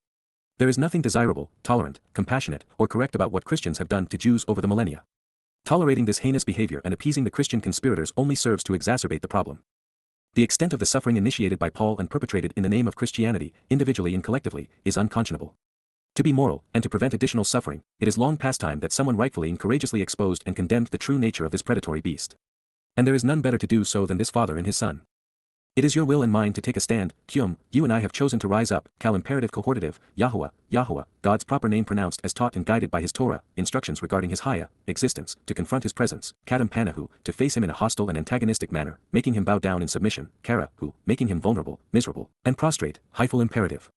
There is nothing desirable, tolerant, compassionate, or correct about what Christians have done to Jews over the millennia. Tolerating this heinous behavior and appeasing the Christian conspirators only serves to exacerbate the problem. The extent of the suffering initiated by Paul and perpetrated in the name of Christianity, individually and collectively, is unconscionable. To be moral, and to prevent additional suffering, it is long past time that someone rightfully and courageously exposed and condemned the true nature of this predatory beast. And there is none better to do so than this Father and his Son. It is your will and mine to take a stand, Kyum, you and I have chosen to rise up, Kal imperative cohortative, YAHOWAH, YAHOWAH, God's proper name pronounced as taught and guided by his Torah, instructions regarding his Haya, existence, to confront his presence, Kadam Panahu, to face him in a hostile and antagonistic manner, making him bow down in submission, Kara, who, making him vulnerable, miserable, and prostrate, Hyphal imperative.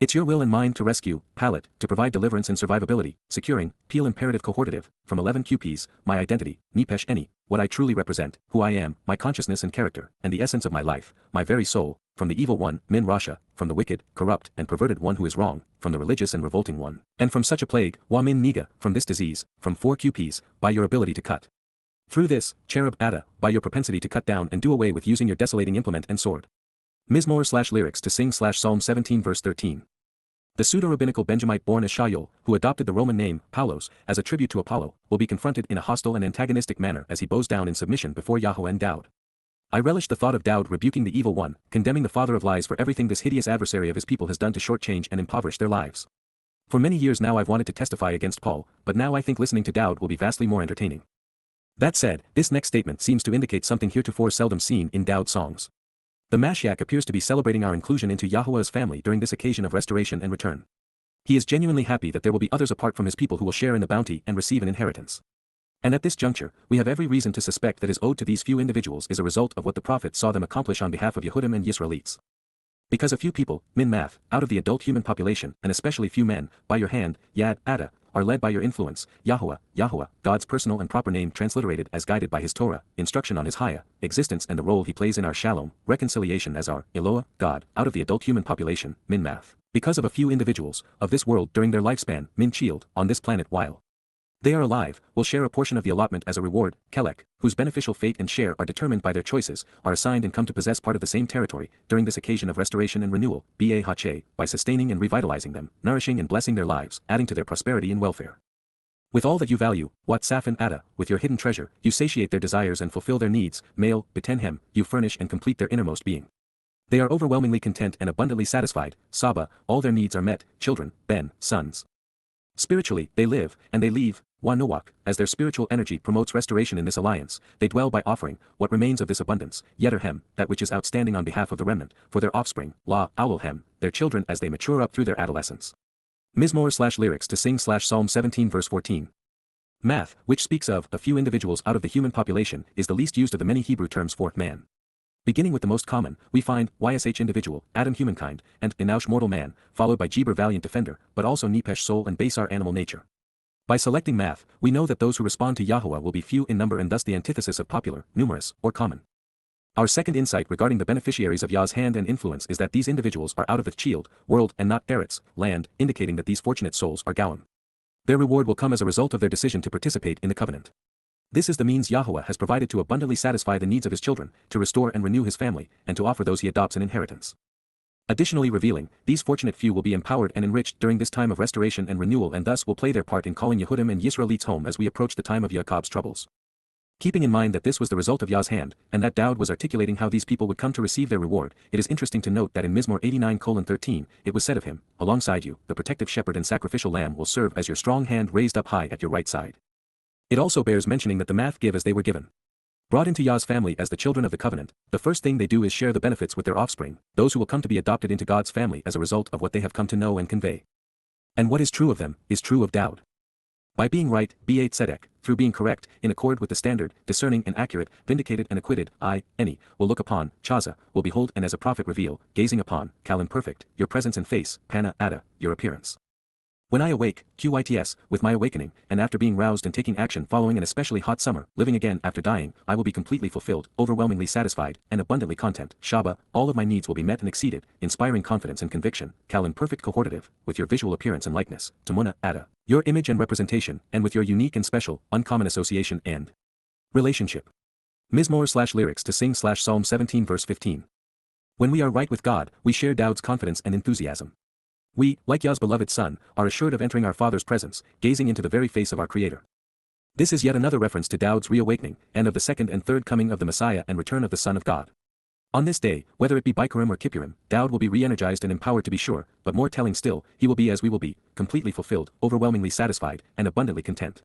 It's your will and mine to rescue, Palat, to provide deliverance and survivability, securing, Peel imperative cohortative, from 11 QPs, my identity, Nipesh Eni, what I truly represent, who I am, my consciousness and character, and the essence of my life, my very soul, from the evil one, Min Rasha, from the wicked, corrupt, and perverted one who is wrong, from the religious and revolting one, and from such a plague, Wa Min Niga, from this disease, from 4 QPs, by your ability to cut. Through this, Cherub Ada, by your propensity to cut down and do away with using your desolating implement and sword. Mizmor/lyrics to sing/Psalm 17 verse 13. The pseudo-rabbinical Benjamite-born Eshayol, who adopted the Roman name, Paulos, as a tribute to Apollo, will be confronted in a hostile and antagonistic manner as he bows down in submission before Yahowah and Dowd. I relish the thought of Dowd rebuking the evil one, condemning the father of lies for everything this hideous adversary of his people has done to shortchange and impoverish their lives. For many years now I've wanted to testify against Paul, but now I think listening to Dowd will be vastly more entertaining. That said, this next statement seems to indicate something heretofore seldom seen in Dowd songs. The Mashyach appears to be celebrating our inclusion into Yahowah's family during this occasion of restoration and return. He is genuinely happy that there will be others apart from his people who will share in the bounty and receive an inheritance. And at this juncture, we have every reason to suspect that his ode to these few individuals is a result of what the prophet saw them accomplish on behalf of Yehudim and Yisraelites. Because a few people, min math, out of the adult human population, and especially few men, by your hand, Yad, Ada, are led by your influence, YAHOWAH, YAHOWAH, God's personal and proper name transliterated as guided by his Torah, instruction on his Haya, existence and the role he plays in our Shalom, reconciliation as our Eloah, God, out of the adult human population, min math. Because of a few individuals, of this world during their lifespan, min child, on this planet while they are alive, will share a portion of the allotment as a reward, Kelek, whose beneficial fate and share are determined by their choices, are assigned and come to possess part of the same territory, during this occasion of restoration and renewal, Ba by sustaining and revitalizing them, nourishing and blessing their lives, adding to their prosperity and welfare. With all that you value, Wat Saf and Ada, with your hidden treasure, you satiate their desires and fulfill their needs, male, Betenhem, you furnish and complete their innermost being. They are overwhelmingly content and abundantly satisfied, Saba, all their needs are met, children, Ben, sons. Spiritually, they live, and they leave, Wa Nowak, as their spiritual energy promotes restoration in this alliance, they dwell by offering, what remains of this abundance, Yederhem, that which is outstanding on behalf of the remnant, for their offspring, La, Owlhem, their children as they mature up through their adolescence. Mizmor/lyrics to sing/Psalm 17 verse 14. Math, which speaks of a few individuals out of the human population, is the least used of the many Hebrew terms for man. Beginning with the most common, we find YSH individual, Adam humankind, and Enaush mortal man, followed by Jeber valiant defender, but also Nipesh soul and Basar animal nature. By selecting math, we know that those who respond to YAHOWAH will be few in number and thus the antithesis of popular, numerous, or common. Our second insight regarding the beneficiaries of Yah's hand and influence is that these individuals are out of the child, world and not Eretz, land, indicating that these fortunate souls are Gawim. Their reward will come as a result of their decision to participate in the covenant. This is the means YAHOWAH has provided to abundantly satisfy the needs of his children, to restore and renew his family, and to offer those he adopts an inheritance. Additionally revealing, these fortunate few will be empowered and enriched during this time of restoration and renewal and thus will play their part in calling Yehudim and Yisraelites home as we approach the time of Yaakov's troubles. Keeping in mind that this was the result of Yah's hand, and that Dowd was articulating how these people would come to receive their reward, it is interesting to note that in Mizmor 89:13, it was said of him, alongside you, the protective shepherd and sacrificial lamb will serve as your strong hand raised up high at your right side. It also bears mentioning that the math give as they were given. Brought into Yah's family as the children of the covenant, the first thing they do is share the benefits with their offspring, those who will come to be adopted into God's family as a result of what they have come to know and convey. And what is true of them, is true of Dowd. By being right, B8 Tzedek, through being correct, in accord with the standard, discerning and accurate, vindicated and acquitted, any, will look upon, Chaza, will behold and as a prophet reveal, gazing upon, Kalin perfect, your presence and face, Pana, Ada, your appearance. When I awake, QYTS, with my awakening, and after being roused and taking action following an especially hot summer, living again after dying, I will be completely fulfilled, overwhelmingly satisfied, and abundantly content. Shabat, all of my needs will be met and exceeded, inspiring confidence and conviction, Kalin perfect cohortative, with your visual appearance and likeness, Tamuna, Ada, your image and representation, and with your unique and special, uncommon association and relationship. Mizmor/lyrics to sing /Psalm 17 verse 15. When we are right with God, we share Dowd's confidence and enthusiasm. We, like Yah's beloved Son, are assured of entering our Father's presence, gazing into the very face of our Creator. This is yet another reference to Dowd's reawakening, and of the second and third coming of the Messiah and return of the Son of God. On this day, whether it be Bikurim or Kippurim, Dowd will be re-energized and empowered to be sure, but more telling still, he will be as we will be, completely fulfilled, overwhelmingly satisfied, and abundantly content.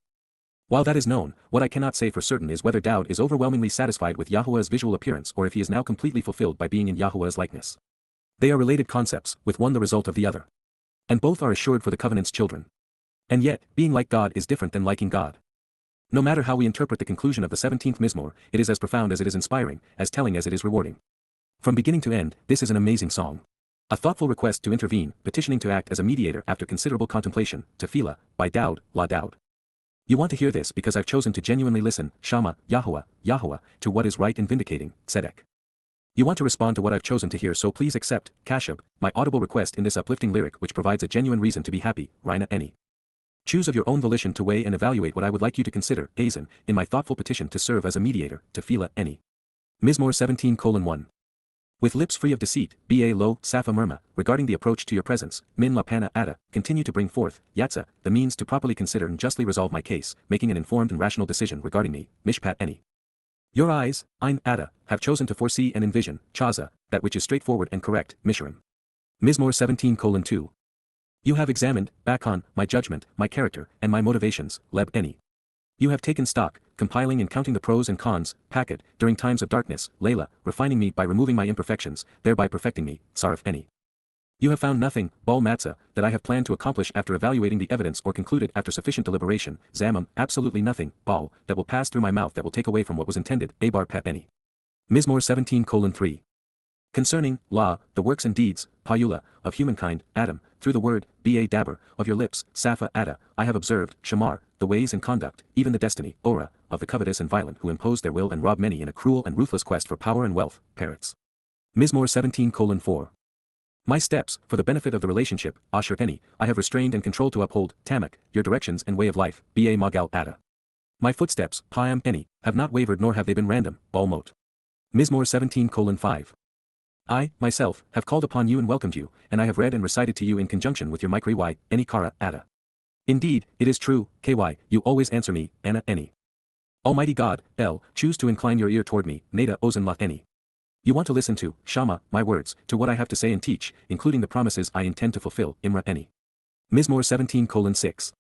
While that is known, what I cannot say for certain is whether Dowd is overwhelmingly satisfied with Yahuwah's visual appearance or if he is now completely fulfilled by being in Yahuwah's likeness. They are related concepts, with one the result of the other. And both are assured for the covenant's children. And yet, being like God is different than liking God. No matter how we interpret the conclusion of the 17th Mizmor, it is as profound as it is inspiring, as telling as it is rewarding. From beginning to end, this is an amazing song. A thoughtful request to intervene, petitioning to act as a mediator after considerable contemplation, Tefillah, by Dowd, La Dowd. You want to hear this because I've chosen to genuinely listen, Shama, Yahowah, Yahowah, to what is right and vindicating, Tzedek. You want to respond to what I've chosen to hear, so please accept, Kashab, my audible request in this uplifting lyric which provides a genuine reason to be happy, Rina Eni. Choose of your own volition to weigh and evaluate what I would like you to consider, Azan, in my thoughtful petition to serve as a mediator, Tefillah Eni. Mizmor 17:1. With lips free of deceit, Ba lo, Safa murma, regarding the approach to your presence, Min la pana ada, continue to bring forth, Yatza, the means to properly consider and justly resolve my case, making an informed and rational decision regarding me, Mishpat Eni. Your eyes, Ein Ada, have chosen to foresee and envision, Chaza, that which is straightforward and correct, Mishrim. Mizmor 17:2. You have examined, Bakon, my judgment, my character, and my motivations, Leb Eni. You have taken stock, compiling and counting the pros and cons, Pakad, during times of darkness, Layla, refining me by removing my imperfections, thereby perfecting me, Saraf Eni. You have found nothing, Bal Matzah, that I have planned to accomplish after evaluating the evidence or concluded after sufficient deliberation, Zamam, absolutely nothing, Bal, that will pass through my mouth that will take away from what was intended, Abar Pep Eni. Mizmor 17:3. Concerning, La, the works and deeds, Payula, of humankind, Adam, through the word, Ba Daber, of your lips, Safa Ada, I have observed, Shamar, the ways and conduct, even the destiny, Ora, of the covetous and violent who impose their will and rob many in a cruel and ruthless quest for power and wealth, parrots. Mizmor 17:4. My steps, for the benefit of the relationship, Asher Eni, I have restrained and controlled to uphold, Tamak, your directions and way of life, Ba Magal Ada. My footsteps, Piam Eni, have not wavered nor have they been random, Balmot. Mizmor 17:5. I, myself, have called upon you and welcomed you, and I have read and recited to you in conjunction with your Mikri Y, Eni Kara, Ada. Indeed, it is true, KY, you always answer me, Anna Eni. Almighty God, El, choose to incline your ear toward me, Neda Ozen Lat Eni. You want to listen to, Shama, my words, to what I have to say and teach, including the promises I intend to fulfill, Imra Eni. Mizmor 17:6.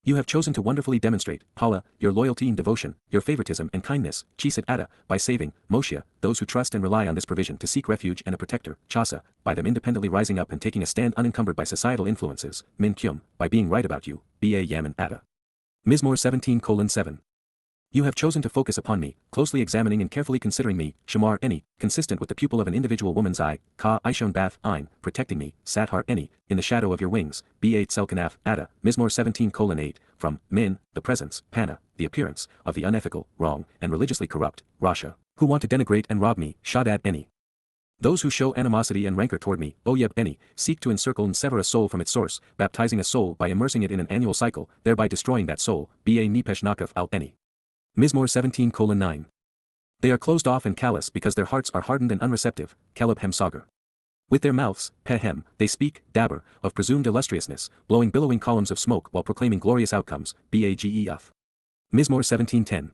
You have chosen to wonderfully demonstrate, Paula, your loyalty and devotion, your favoritism and kindness, Chisit Ada, by saving, Moshe, those who trust and rely on this provision to seek refuge and a protector, Chasa, by them independently rising up and taking a stand unencumbered by societal influences, Min Kyum, by being right about you, Ba Yaman Ada. Mizmor 17:7. You have chosen to focus upon me, closely examining and carefully considering me, Shamar Eni, consistent with the pupil of an individual woman's eye, Ka Ishon Bath Ein, protecting me, Sathar Eni, in the shadow of your wings, Ba Tselkanaf Ada, Mizmor 17:8, from, Min, the presence, Pana, the appearance, of the unethical, wrong, and religiously corrupt, Rasha, who want to denigrate and rob me, Shadad Eni. Those who show animosity and rancor toward me, Oyeb Eni, seek to encircle and sever a soul from its source, baptizing a soul by immersing it in an annual cycle, thereby destroying that soul, Ba Nipesh Nakaf Al Eni. Mizmor 17:9. They are closed off and callous because their hearts are hardened and unreceptive, Caleb Hem Sagar. With their mouths, Pehem, they speak, Daber, of presumed illustriousness, blowing billowing columns of smoke while proclaiming glorious outcomes, Bagef. Mizmor 17:10.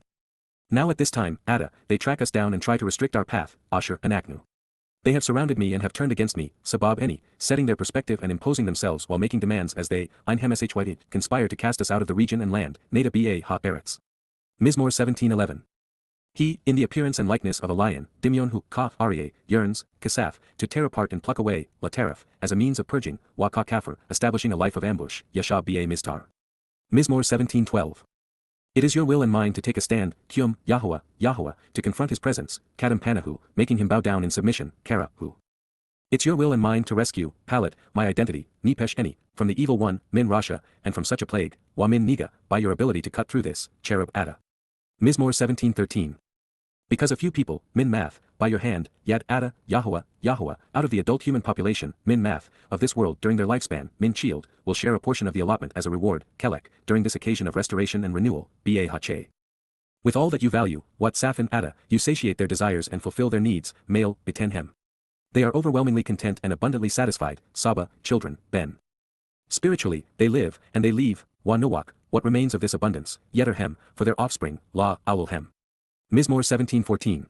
Now at this time, Ada, they track us down and try to restrict our path, Asher and Aknu. They have surrounded me and have turned against me, Sabab Eni, setting their perspective and imposing themselves while making demands as they, Ein Hemshyd, conspire to cast us out of the region and land, Neda Ba Ha Eretz. Mizmor 17:11. He, in the appearance and likeness of a lion, Dimyon hu ka aryeh, yearns, kasaf, to tear apart and pluck away, la teref, as a means of purging, wa ka kafir, establishing a life of ambush, yashab ba mistar. Mizmor 17:12. It is your will and mine to take a stand, Kyum, Yahowah, Yahowah, to confront his presence, Kadam Panahu, making him bow down in submission, Kara, hu. It's your will and mine to rescue, Palat, my identity, Nipesh Eni, from the evil one, Min Rasha, and from such a plague, Wa Min Niga, by your ability to cut through this, Cherub Ada. Mizmor 17:13. Because a few people, Min Math, by your hand, Yada Yahowah, Yahowah, out of the adult human population, Min Math, of this world during their lifespan, Min Shield, will share a portion of the allotment as a reward, Kelek, during this occasion of restoration and renewal, Ba Hache. With all that you value, what Safin Ada, you satiate their desires and fulfill their needs, male, Bitenhem. They are overwhelmingly content and abundantly satisfied, Saba, children, Ben. Spiritually, they live, and they leave, Wa Nowak, what remains of this abundance, Yetterhem, for their offspring, La, Awulhem. Mizmor 17:14.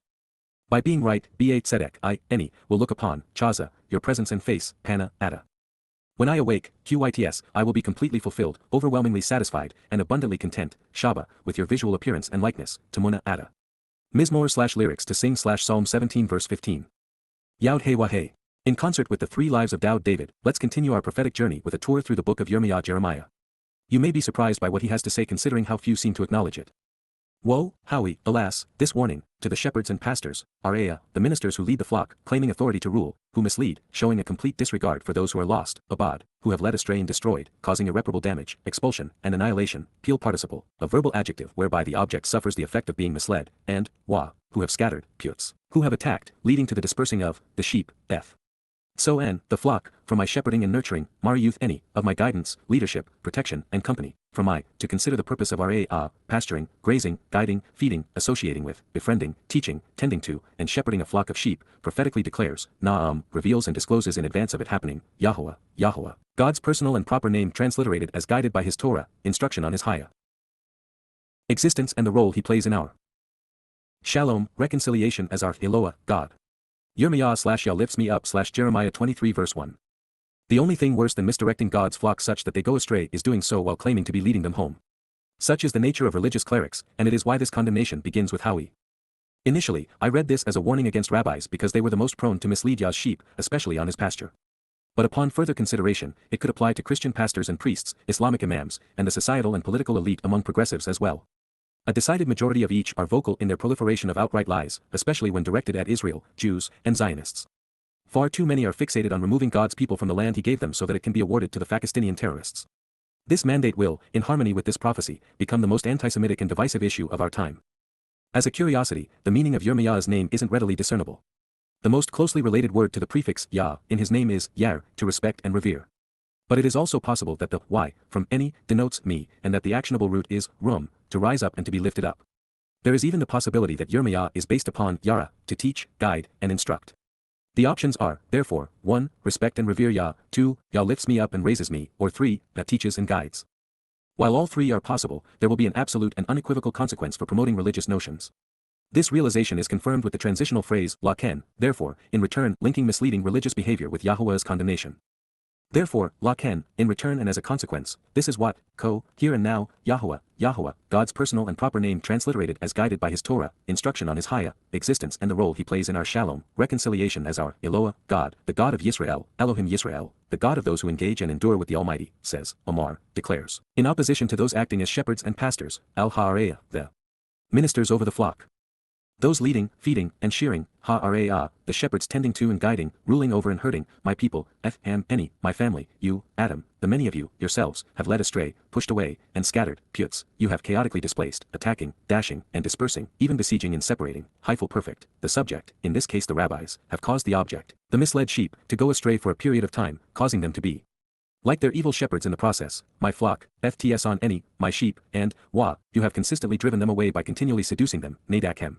By being right, Ba Tzedek, Any, will look upon, Chaza, your presence and face, Pana, Ada. When I awake, Qyts, I will be completely fulfilled, overwhelmingly satisfied, and abundantly content, Shaba, with your visual appearance and likeness, Tamuna, Ada. Mizmor/lyrics to sing /Psalm 17 verse 15. Yod Hey. In concert with the 3 lives of David, let's continue our prophetic journey with a tour through the book of Yirmiah Jeremiah. You may be surprised by what he has to say considering how few seem to acknowledge it. Woe, Howie, alas, this warning, to the shepherds and pastors, Areah, the ministers who lead the flock, claiming authority to rule, who mislead, showing a complete disregard for those who are lost, Abad, who have led astray and destroyed, causing irreparable damage, expulsion, and annihilation, Peel participle, a verbal adjective whereby the object suffers the effect of being misled, and, Wa, who have scattered, Puts, who have attacked, leading to the dispersing of, the sheep, Eth. So and, the flock, from my shepherding and nurturing, Mari youth any, of my guidance, leadership, protection, and company, from my, to consider the purpose of Ra, pasturing, grazing, guiding, feeding, associating with, befriending, teaching, tending to, and shepherding a flock of sheep, prophetically declares, Naam, reveals and discloses in advance of it happening, Yahowah, Yahowah, God's personal and proper name transliterated as guided by his Torah, instruction on his Haya. Existence and the role he plays in our Shalom, reconciliation as our Eloah, God. Yirmiah/Yah lifts me up /Jeremiah 23 verse 1. The only thing worse than misdirecting God's flock such that they go astray is doing so while claiming to be leading them home. Such is the nature of religious clerics, and it is why this condemnation begins with Howie. Initially, I read this as a warning against rabbis because they were the most prone to mislead Yah's sheep, especially on his pasture. But upon further consideration, it could apply to Christian pastors and priests, Islamic imams, and the societal and political elite among progressives as well. A decided majority of each are vocal in their proliferation of outright lies, especially when directed at Israel, Jews, and Zionists. Far too many are fixated on removing God's people from the land he gave them so that it can be awarded to the Pakistani terrorists. This mandate will, in harmony with this prophecy, become the most anti-Semitic and divisive issue of our time. As a curiosity, the meaning of Yirmiah's name isn't readily discernible. The most closely related word to the prefix Yah in his name is Yar, to respect and revere. But it is also possible that the Y, from any, denotes me, and that the actionable root is rum, to rise up and to be lifted up. There is even the possibility that Yirmiah is based upon Yara, to teach, guide, and instruct. The options are, therefore, 1. Respect and revere Yah, 2. Yah lifts me up and raises me, or 3. That teaches and guides. While all 3 are possible, there will be an absolute and unequivocal consequence for promoting religious notions. This realization is confirmed with the transitional phrase, Laken, therefore, in return, linking misleading religious behavior with Yahuwah's condemnation. Therefore, Laken, in return and as a consequence, this is what, here and now, Yahowah, Yahowah, God's personal and proper name transliterated as guided by his Torah, instruction on his Haya, existence and the role he plays in our Shalom, reconciliation as our Eloah, God, the God of Yisrael, Elohim Yisrael, the God of those who engage and endure with the Almighty, says, Omar, declares, in opposition to those acting as shepherds and pastors, Al-Ha'arayah, the ministers over the flock. Those leading, feeding, and shearing, Ha'arayah, the shepherds tending to and guiding, ruling over and herding, my people, Any, my family, you, Adam, the many of you, yourselves, have led astray, pushed away, and scattered, Puts, you have chaotically displaced, attacking, dashing, and dispersing, even besieging and separating, Hyphal perfect, the subject, in this case the rabbis, have caused the object, the misled sheep, to go astray for a period of time, causing them to be like their evil shepherds in the process, my flock, FTS on any, my sheep, and, Wa, you have consistently driven them away by continually seducing them, Nadakhem.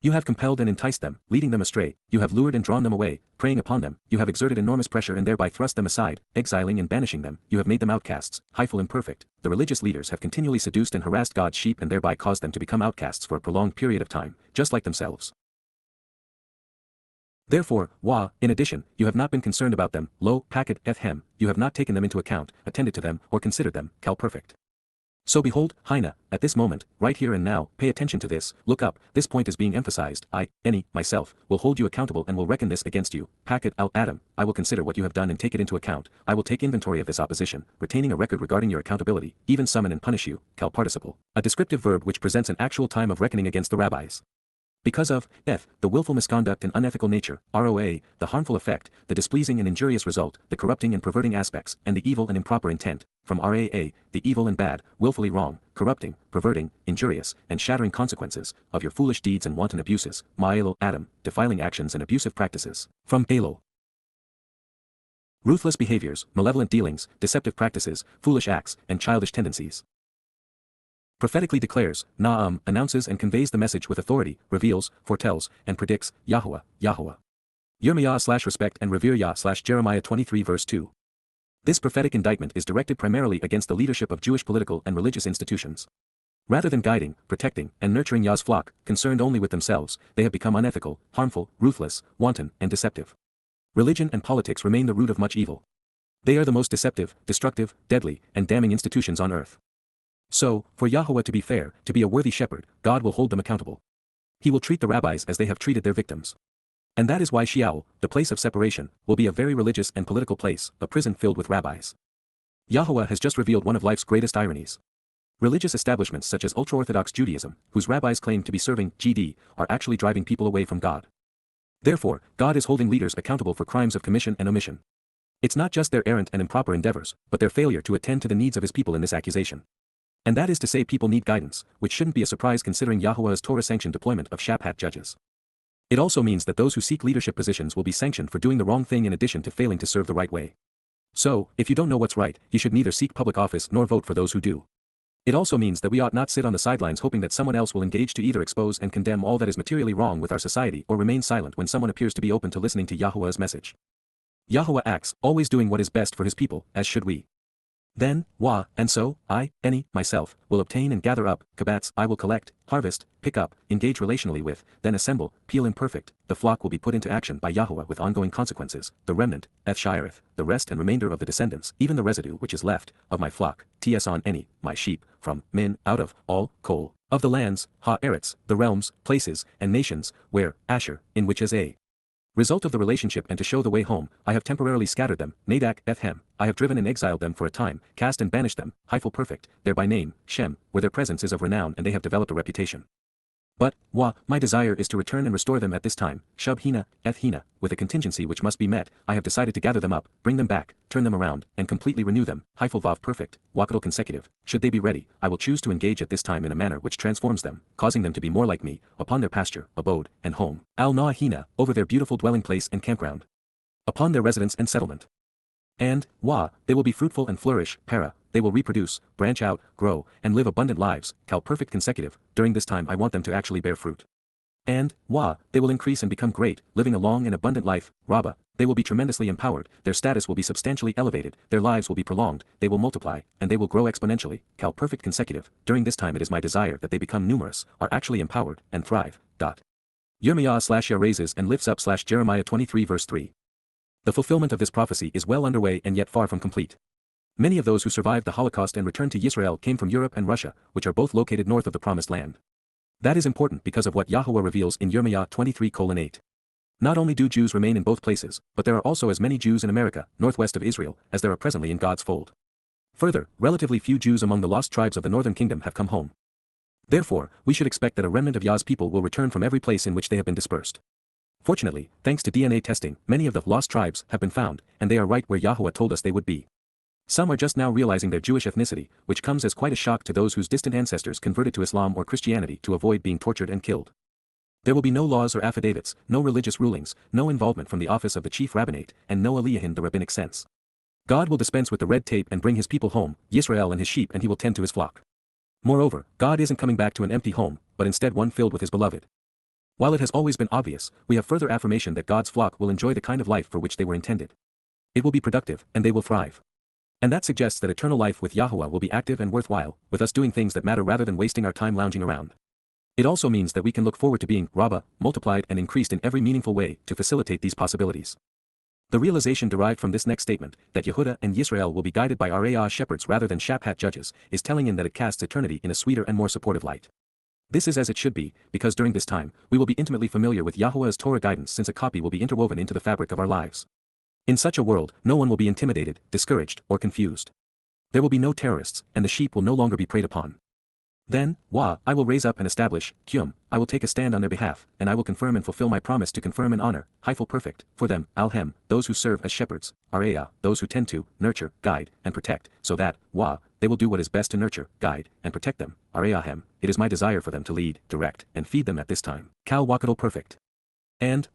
You have compelled and enticed them, leading them astray, you have lured and drawn them away, preying upon them, you have exerted enormous pressure and thereby thrust them aside, exiling and banishing them, you have made them outcasts, Hyphal imperfect, the religious leaders have continually seduced and harassed God's sheep and thereby caused them to become outcasts for a prolonged period of time, just like themselves. Therefore, Wa, in addition, you have not been concerned about them, lo, packet, ethem, you have not taken them into account, attended to them, or considered them, Cal perfect. So behold, Hina, at this moment, right here and now, pay attention to this, look up, this point is being emphasized, myself, will hold you accountable and will reckon this against you, packet out Adam, I will consider what you have done and take it into account, I will take inventory of this opposition, retaining a record regarding your accountability, even summon and punish you, cal participle, a descriptive verb which presents an actual time of reckoning against the rabbis. Because of, the willful misconduct and unethical nature, ROA, the harmful effect, the displeasing and injurious result, the corrupting and perverting aspects, and the evil and improper intent, from RAA, the evil and bad, willfully wrong, corrupting, perverting, injurious, and shattering consequences, of your foolish deeds and wanton abuses, Ma'elul Adam, defiling actions and abusive practices, from Elul. Ruthless behaviors, malevolent dealings, deceptive practices, foolish acts, and childish tendencies. Prophetically declares, Na'am, announces and conveys the message with authority, reveals, foretells, and predicts, YAHOWAH, YAHOWAH. Yirmiyah / respect and revere Yah / Jeremiah 23 verse 2. This prophetic indictment is directed primarily against the leadership of Jewish political and religious institutions. Rather than guiding, protecting, and nurturing Yah's flock, concerned only with themselves, they have become unethical, harmful, ruthless, wanton, and deceptive. Religion and politics remain the root of much evil. They are the most deceptive, destructive, deadly, and damning institutions on earth. So, for YAHOWAH to be fair, to be a worthy shepherd, God will hold them accountable. He will treat the rabbis as they have treated their victims. And that is why Sheol, the place of separation, will be a very religious and political place, a prison filled with rabbis. YAHOWAH has just revealed one of life's greatest ironies. Religious establishments such as ultra-Orthodox Judaism, whose rabbis claim to be serving GD, are actually driving people away from God. Therefore, God is holding leaders accountable for crimes of commission and omission. It's not just their errant and improper endeavors, but their failure to attend to the needs of his people in this accusation. And that is to say people need guidance, which shouldn't be a surprise considering YAHOWAH's Torah-sanctioned deployment of Shabat judges. It also means that those who seek leadership positions will be sanctioned for doing the wrong thing in addition to failing to serve the right way. So, if you don't know what's right, you should neither seek public office nor vote for those who do. It also means that we ought not sit on the sidelines hoping that someone else will engage to either expose and condemn all that is materially wrong with our society or remain silent when someone appears to be open to listening to YAHOWAH's message. YAHOWAH acts, always doing what is best for his people, as should we. Then, and so, myself, will obtain and gather up, kabats, I will collect, harvest, pick up, engage relationally with, then assemble, peel imperfect, the flock will be put into action by YAHOWAH with ongoing consequences, the remnant, shireth, the rest and remainder of the descendants, even the residue which is left, of my flock, my sheep, from, out of, all, kol, of the lands, eretz, the realms, places, and nations, where, Asher, in which is a result of the relationship and to show the way home, I have temporarily scattered them, Nadak, I have driven and exiled them for a time, cast and banished them, Hyphal perfect, there by name, Shem, where their presence is of renown and they have developed a reputation. But, my desire is to return and restore them at this time, Shub Hina, with a contingency which must be met, I have decided to gather them up, bring them back, turn them around, and completely renew them, Hyphal Vav perfect, Wakatal consecutive, should they be ready, I will choose to engage at this time in a manner which transforms them, causing them to be more like me, upon their pasture, abode, and home, Al-Na'ahina, over their beautiful dwelling place and campground. Upon their residence and settlement. And, they will be fruitful and flourish, para, they will reproduce, branch out, grow, and live abundant lives, cal perfect consecutive, during this time I want them to actually bear fruit. And, they will increase and become great, living a long and abundant life, Rabbah, they will be tremendously empowered, their status will be substantially elevated, their lives will be prolonged, they will multiply, and they will grow exponentially, cal perfect consecutive, during this time it is my desire that they become numerous, are actually empowered, and thrive. Yirmiyah / raises and lifts up / Jeremiah 23 verse 3. The fulfillment of this prophecy is well underway and yet far from complete. Many of those who survived the Holocaust and returned to Israel came from Europe and Russia, which are both located north of the Promised Land. That is important because of what YAHOWAH reveals in Yirmiyah 23:8. Not only do Jews remain in both places, but there are also as many Jews in America, northwest of Israel, as there are presently in God's fold. Further, relatively few Jews among the lost tribes of the northern kingdom have come home. Therefore, we should expect that a remnant of Yah's people will return from every place in which they have been dispersed. Fortunately, thanks to DNA testing, many of the lost tribes have been found, and they are right where YAHOWAH told us they would be. Some are just now realizing their Jewish ethnicity, which comes as quite a shock to those whose distant ancestors converted to Islam or Christianity to avoid being tortured and killed. There will be no laws or affidavits, no religious rulings, no involvement from the office of the chief rabbinate, and no aliyah in the rabbinic sense. God will dispense with the red tape and bring his people home, Yisrael and his sheep, and he will tend to his flock. Moreover, God isn't coming back to an empty home, but instead one filled with his beloved. While it has always been obvious, we have further affirmation that God's flock will enjoy the kind of life for which they were intended. It will be productive, and they will thrive. And that suggests that eternal life with YAHOWAH will be active and worthwhile, with us doing things that matter rather than wasting our time lounging around. It also means that we can look forward to being Rabbah, multiplied and increased in every meaningful way to facilitate these possibilities. The realization derived from this next statement, that Yehudah and Yisrael will be guided by YAHOWah shepherds rather than Shabat judges, is telling in that it casts eternity in a sweeter and more supportive light. This is as it should be, because during this time, we will be intimately familiar with YAHOWAH's Torah guidance since a copy will be interwoven into the fabric of our lives. In such a world, no one will be intimidated, discouraged, or confused. There will be no terrorists, and the sheep will no longer be preyed upon. Then, I will raise up and establish, I will take a stand on their behalf, and I will confirm and fulfill my promise to confirm and honor, perfect, for them, those who serve as shepherds, those who tend to, nurture, guide, and protect, so that, they will do what is best to nurture, guide, and protect them, it is my desire for them to lead, direct, and feed them at this time, perfect. And,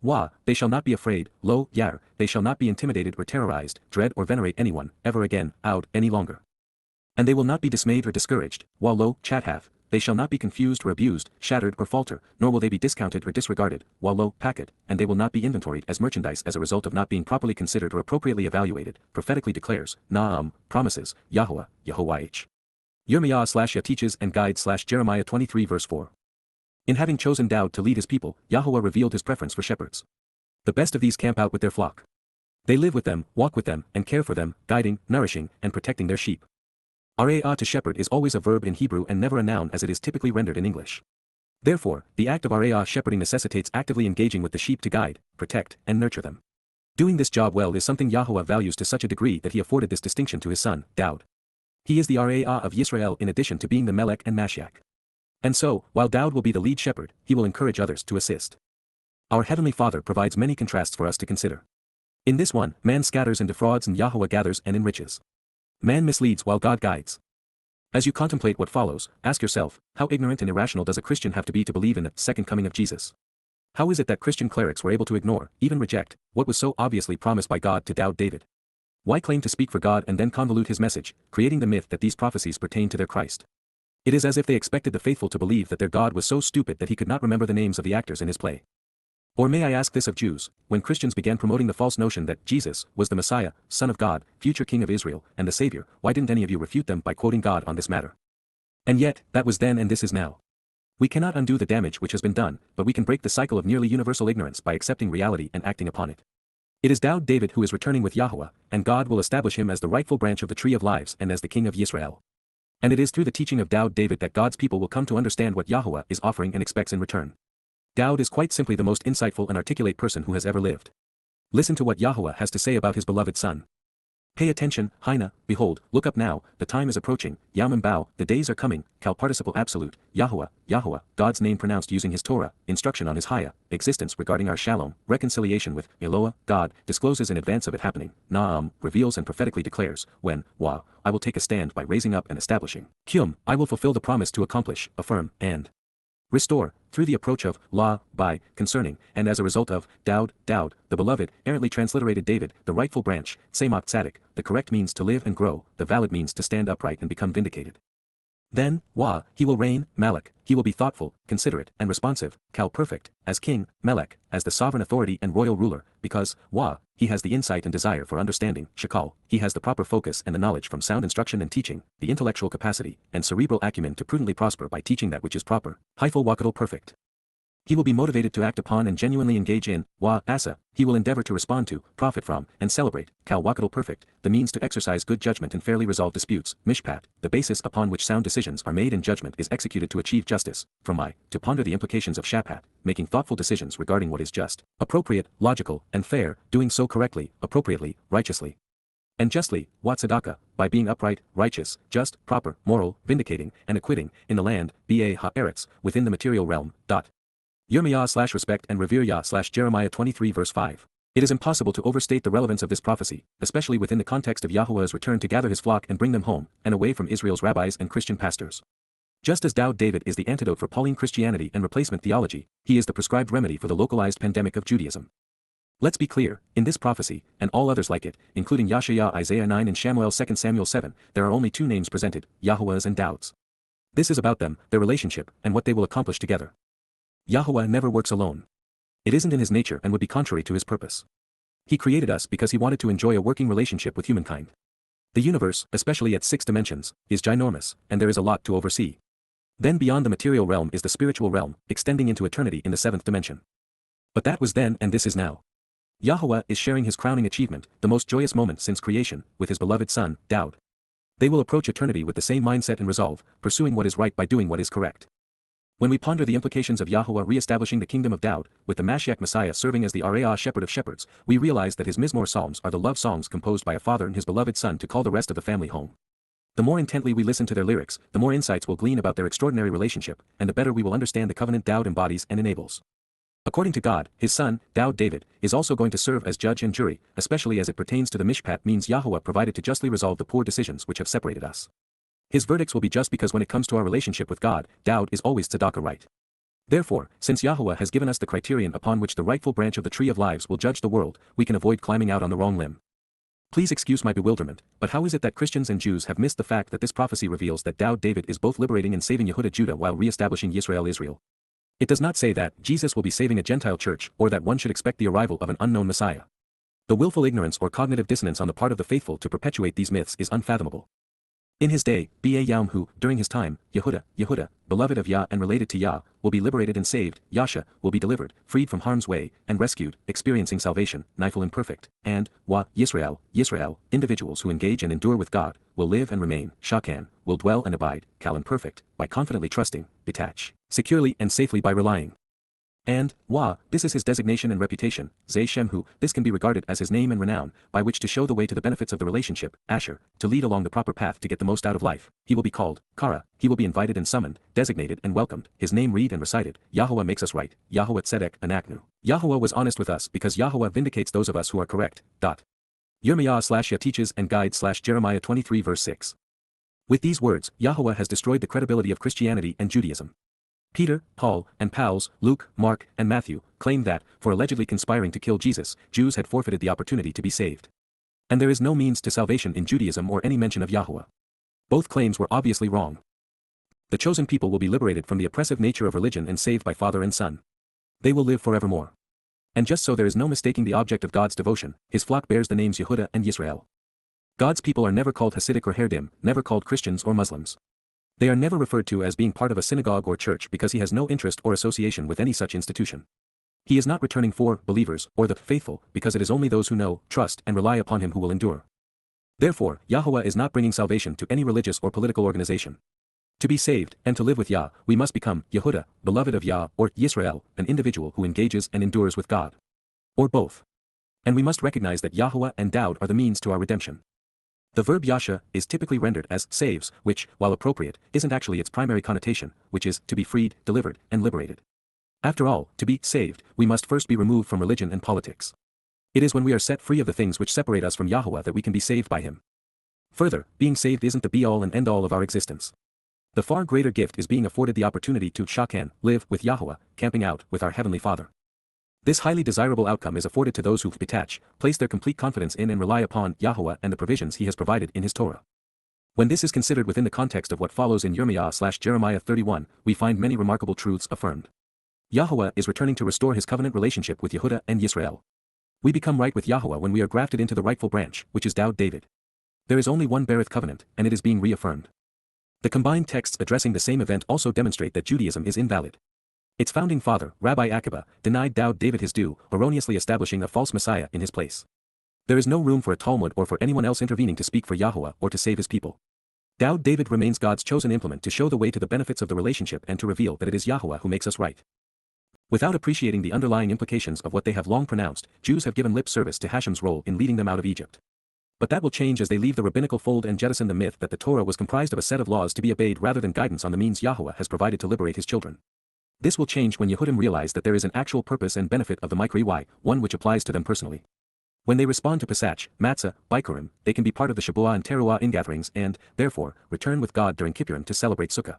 they shall not be afraid, they shall not be intimidated or terrorized, dread or venerate anyone, ever again, any longer. And they will not be dismayed or discouraged, they shall not be confused or abused, shattered or falter, nor will they be discounted or disregarded, and they will not be inventoried as merchandise as a result of not being properly considered or appropriately evaluated, prophetically declares, promises, YAHOWAH, YAHOWAH. Yirmiyah/Yah teaches and guides Jeremiah 23 verse 4. In having chosen Dowd to lead his people, YAHOWAH revealed his preference for shepherds. The best of these camp out with their flock. They live with them, walk with them, and care for them, guiding, nourishing, and protecting their sheep. To shepherd is always a verb in Hebrew and never a noun as it is typically rendered in English. Therefore, the act of shepherding necessitates actively engaging with the sheep to guide, protect, and nurture them. Doing this job well is something YAHOWAH values to such a degree that he afforded this distinction to his son, Dowd. He is the of Yisrael in addition to being the Melech and Mashyach. And so, while Dowd will be the lead shepherd, he will encourage others to assist. Our Heavenly Father provides many contrasts for us to consider. In this one, man scatters and defrauds and YAHOWAH gathers and enriches. Man misleads while God guides. As you contemplate what follows, ask yourself, how ignorant and irrational does a Christian have to be to believe in the second coming of Jesus? How is it that Christian clerics were able to ignore, even reject, what was so obviously promised by God to Dowd David? Why claim to speak for God and then convolute his message, creating the myth that these prophecies pertain to their Christ? It is as if they expected the faithful to believe that their God was so stupid that he could not remember the names of the actors in his play. Or may I ask this of Jews, when Christians began promoting the false notion that Jesus was the Messiah, Son of God, future King of Israel, and the Savior, why didn't any of you refute them by quoting God on this matter? And yet, that was then and this is now. We cannot undo the damage which has been done, but we can break the cycle of nearly universal ignorance by accepting reality and acting upon it. It is Dowd David who is returning with YAHOWAH, and God will establish him as the rightful branch of the tree of lives and as the King of Yisrael. And it is through the teaching of Dowd David that God's people will come to understand what YAHOWAH is offering and expects in return. Dowd is quite simply the most insightful and articulate person who has ever lived. Listen to what YAHOWAH has to say about his beloved son. Pay attention, Hina, behold, look up now, the time is approaching, Yamim Bao, the days are coming, Cal participle absolute, YAHOWAH, YAHOWAH, God's name pronounced using his Torah, instruction on his Haya, existence regarding our Shalom, reconciliation with, Eloah, God, discloses in advance of it happening, Naam, reveals and prophetically declares, when, I will take a stand by raising up and establishing, I will fulfill the promise to accomplish, affirm, and restore, through the approach of, by, concerning, and as a result of, Dowd, the beloved, errantly transliterated David, the rightful branch, Tzemach Tzaddik, the correct means to live and grow, the valid means to stand upright and become vindicated. Then, he will reign, Malach, he will be thoughtful, considerate, and responsive, Cal perfect, as king, Melech, as the sovereign authority and royal ruler, because, he has the insight and desire for understanding, Shakal, he has the proper focus and the knowledge from sound instruction and teaching, the intellectual capacity, and cerebral acumen to prudently prosper by teaching that which is proper, Hyphal Wakadal perfect. He will be motivated to act upon and genuinely engage in, Asa, he will endeavor to respond to, profit from, and celebrate, Kal Wakadal perfect, the means to exercise good judgment and fairly resolve disputes, Mishpat, the basis upon which sound decisions are made and judgment is executed to achieve justice, from to ponder the implications of Shapat, making thoughtful decisions regarding what is just, appropriate, logical, and fair, doing so correctly, appropriately, righteously. And justly, Tzedakah, by being upright, righteous, just, proper, moral, vindicating, and acquitting, in the land, Ha'eretz, within the material realm. Yirmiyah/respect and revere Yah/Jeremiah 23 verse 5. It is impossible to overstate the relevance of this prophecy, especially within the context of YAHOWAH's return to gather his flock and bring them home, and away from Israel's rabbis and Christian pastors. Just as Dowd David is the antidote for Pauline Christianity and replacement theology, he is the prescribed remedy for the localized pandemic of Judaism. Let's be clear, in this prophecy, and all others like it, including Yashayah Isaiah 9 and Shamuel 2 Samuel 7, there are only two names presented, YAHOWAH's and Dowd's. This is about them, their relationship, and what they will accomplish together. YAHOWAH never works alone. It isn't in his nature and would be contrary to his purpose. He created us because he wanted to enjoy a working relationship with humankind. The universe, especially at 6 dimensions, is ginormous, and there is a lot to oversee. Then beyond the material realm is the spiritual realm, extending into eternity in the 7th dimension. But that was then and this is now. YAHOWAH is sharing his crowning achievement, the most joyous moment since creation, with his beloved son, Dowd. They will approach eternity with the same mindset and resolve, pursuing what is right by doing what is correct. When we ponder the implications of YAHOWAH re-establishing the kingdom of Dowd, with the Mashyach Messiah serving as the Arayah shepherd of shepherds, we realize that his Mizmor psalms are the love songs composed by a father and his beloved son to call the rest of the family home. The more intently we listen to their lyrics, the more insights we'll glean about their extraordinary relationship, and the better we will understand the covenant Dowd embodies and enables. According to God, his son, Dowd David, is also going to serve as judge and jury, especially as it pertains to the mishpat means YAHOWAH provided to justly resolve the poor decisions which have separated us. His verdicts will be just because when it comes to our relationship with God, Dowd is always tzedakah right. Therefore, since YAHOWAH has given us the criterion upon which the rightful branch of the tree of lives will judge the world, we can avoid climbing out on the wrong limb. Please excuse my bewilderment, but how is it that Christians and Jews have missed the fact that this prophecy reveals that Dowd David is both liberating and saving Yehudah Judah while re-establishing Yisrael Israel? It does not say that Jesus will be saving a Gentile church or that one should expect the arrival of an unknown Messiah. The willful ignorance or cognitive dissonance on the part of the faithful to perpetuate these myths is unfathomable. In his day, Yahowah, during his time, Yehudah, beloved of Yah and related to Yah, will be liberated and saved, Yasha, will be delivered, freed from harm's way, and rescued, experiencing salvation, Nifel imperfect, and, Yisrael, individuals who engage and endure with God, will live and remain, Shakan, will dwell and abide, Kal imperfect, by confidently trusting, detach, securely and safely by relying. And, this is his designation and reputation, Zay Shemhu, this can be regarded as his name and renown, by which to show the way to the benefits of the relationship, Asher, to lead along the proper path to get the most out of life. He will be called, Kara, he will be invited and summoned, designated and welcomed, his name read and recited, YAHOWAH makes us right, YAHOWAH Tzedek, Anaknu. YAHOWAH was honest with us because YAHOWAH vindicates those of us who are correct. Yirmiyah/Yah teaches and guides/Jeremiah 23 verse 6. With these words, YAHOWAH has destroyed the credibility of Christianity and Judaism. Peter, Paul, and Pauls, Luke, Mark, and Matthew, claim that, for allegedly conspiring to kill Jesus, Jews had forfeited the opportunity to be saved. And there is no means to salvation in Judaism or any mention of YAHOWAH. Both claims were obviously wrong. The chosen people will be liberated from the oppressive nature of religion and saved by Father and Son. They will live forevermore. And just so there is no mistaking the object of God's devotion, his flock bears the names Yehudah and Yisrael. God's people are never called Hasidic or Haredim, never called Christians or Muslims. They are never referred to as being part of a synagogue or church because he has no interest or association with any such institution. He is not returning for believers or the faithful because it is only those who know, trust, and rely upon him who will endure. Therefore, YAHOWAH is not bringing salvation to any religious or political organization. To be saved, and to live with Yah, we must become Yehudah, beloved of Yah, or Yisrael, an individual who engages and endures with God. Or both. And we must recognize that YAHOWAH and Dowd are the means to our redemption. The verb yasha is typically rendered as saves, which, while appropriate, isn't actually its primary connotation, which is to be freed, delivered, and liberated. After all, to be saved, we must first be removed from religion and politics. It is when we are set free of the things which separate us from YAHOWAH that we can be saved by him. Further, being saved isn't the be-all and end-all of our existence. The far greater gift is being afforded the opportunity to shakan, live with YAHOWAH, camping out with our Heavenly Father. This highly desirable outcome is afforded to those who detach, place their complete confidence in and rely upon YAHOWAH and the provisions he has provided in his Torah. When this is considered within the context of what follows in Yirmiyah/Jeremiah 31, we find many remarkable truths affirmed. YAHOWAH is returning to restore his covenant relationship with Yehudah and Yisrael. We become right with YAHOWAH when we are grafted into the rightful branch, which is Dowd David. There is only one Berith covenant, and it is being reaffirmed. The combined texts addressing the same event also demonstrate that Judaism is invalid. Its founding father, Rabbi Akiba, denied Dowd David his due, erroneously establishing a false Messiah in his place. There is no room for a Talmud or for anyone else intervening to speak for YAHOWAH or to save his people. Dowd David remains God's chosen implement to show the way to the benefits of the relationship and to reveal that it is YAHOWAH who makes us right. Without appreciating the underlying implications of what they have long pronounced, Jews have given lip service to Hashem's role in leading them out of Egypt. But that will change as they leave the rabbinical fold and jettison the myth that the Torah was comprised of a set of laws to be obeyed rather than guidance on the means YAHOWAH has provided to liberate his children. This will change when Yehudim realize that there is an actual purpose and benefit of the Mikra, one which applies to them personally. When they respond to Pesach, Matzah, Bikurim, they can be part of the Shabuah and Towrah ingatherings and, therefore, return with God during Kippurim to celebrate Sukkah.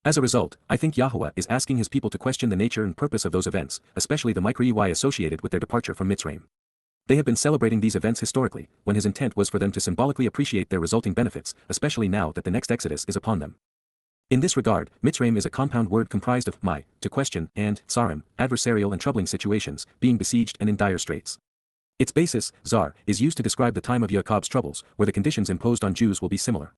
As a result, I think YAHOWAH is asking his people to question the nature and purpose of those events, especially the Mikra associated with their departure from Mitzrayim. They have been celebrating these events historically, when his intent was for them to symbolically appreciate their resulting benefits, especially now that the next Exodus is upon them. In this regard, Mitzrayim is a compound word comprised of my, to question, and tsarim, adversarial and troubling situations, being besieged and in dire straits. Its basis, zar, is used to describe the time of Yaakov's troubles, where the conditions imposed on Jews will be similar.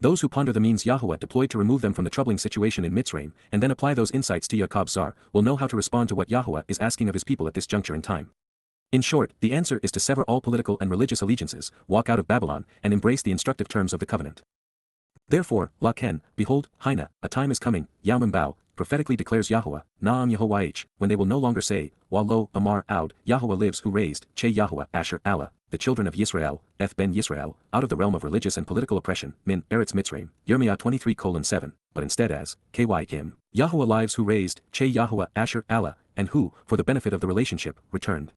Those who ponder the means YAHOWAH deployed to remove them from the troubling situation in Mitzrayim, and then apply those insights to Yaakov's zar, will know how to respond to what YAHOWAH is asking of his people at this juncture in time. In short, the answer is to sever all political and religious allegiances, walk out of Babylon, and embrace the instructive terms of the covenant. Therefore, Laken, behold, Hina, a time is coming, Yamim Bao, prophetically declares Yahowah, Naam Yehovah, when they will no longer say, Wallo, Amar, Aud, Yahowah lives who raised, Che Yahowah, Asher, Allah, the children of Yisrael, Eth ben Yisrael, out of the realm of religious and political oppression, Min, Eretz Mitzrayim, Yirmiah 23:7, but instead as, Kyim, Yahowah lives who raised, Che Yahowah, Asher, Allah, and who, for the benefit of the relationship, returned.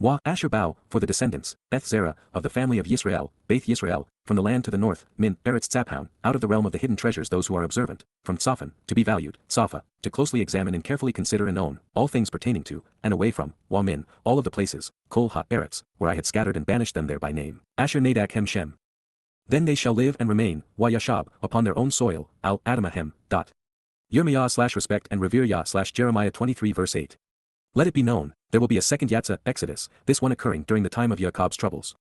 Wa Asher Bao, for the descendants, Eth Zerah, of the family of Yisrael, Beth Yisrael, from the land to the north, Min, Eretz Tzaphoun, out of the realm of the hidden treasures those who are observant, from Tsafan, to be valued, Safa, to closely examine and carefully consider and own, all things pertaining to, and away from, Wa Min, all of the places, Kol Ha Eretz, where I had scattered and banished them there by name, Asher Nadak Hem Shem. Then they shall live and remain, Wa Yashab, upon their own soil, Al Adamahem. Yirmiyah/respect and revere Yah/Jeremiah 23:8. Let it be known, there will be a second Yatzah, Exodus, this one occurring during the time of Jacob's troubles.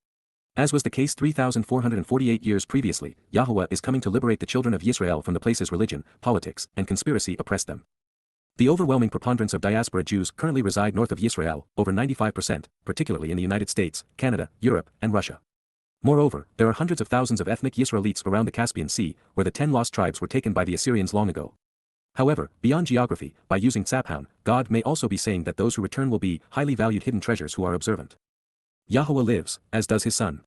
As was the case 3,448 years previously, Yahowah is coming to liberate the children of Yisrael from the places religion, politics, and conspiracy oppressed them. The overwhelming preponderance of diaspora Jews currently reside north of Yisrael, over 95%, particularly in the United States, Canada, Europe, and Russia. Moreover, there are hundreds of thousands of ethnic Yisraelites around the Caspian Sea, where the 10 lost tribes were taken by the Assyrians long ago. However, beyond geography, by using Tzaphoun, God may also be saying that those who return will be highly valued hidden treasures who are observant. Yahowah lives, as does his son.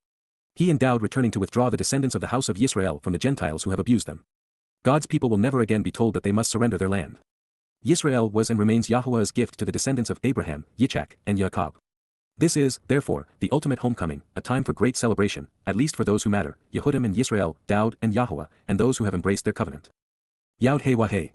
He endowed returning to withdraw the descendants of the house of Yisrael from the Gentiles who have abused them. God's people will never again be told that they must surrender their land. Yisrael was and remains Yahowah's gift to the descendants of Abraham, Yitzchak, and Jacob. This is, therefore, the ultimate homecoming, a time for great celebration, at least for those who matter, Yehudim and Yisrael, Daud and Yahowah, and those who have embraced their covenant. Yod Hey Wah Hey.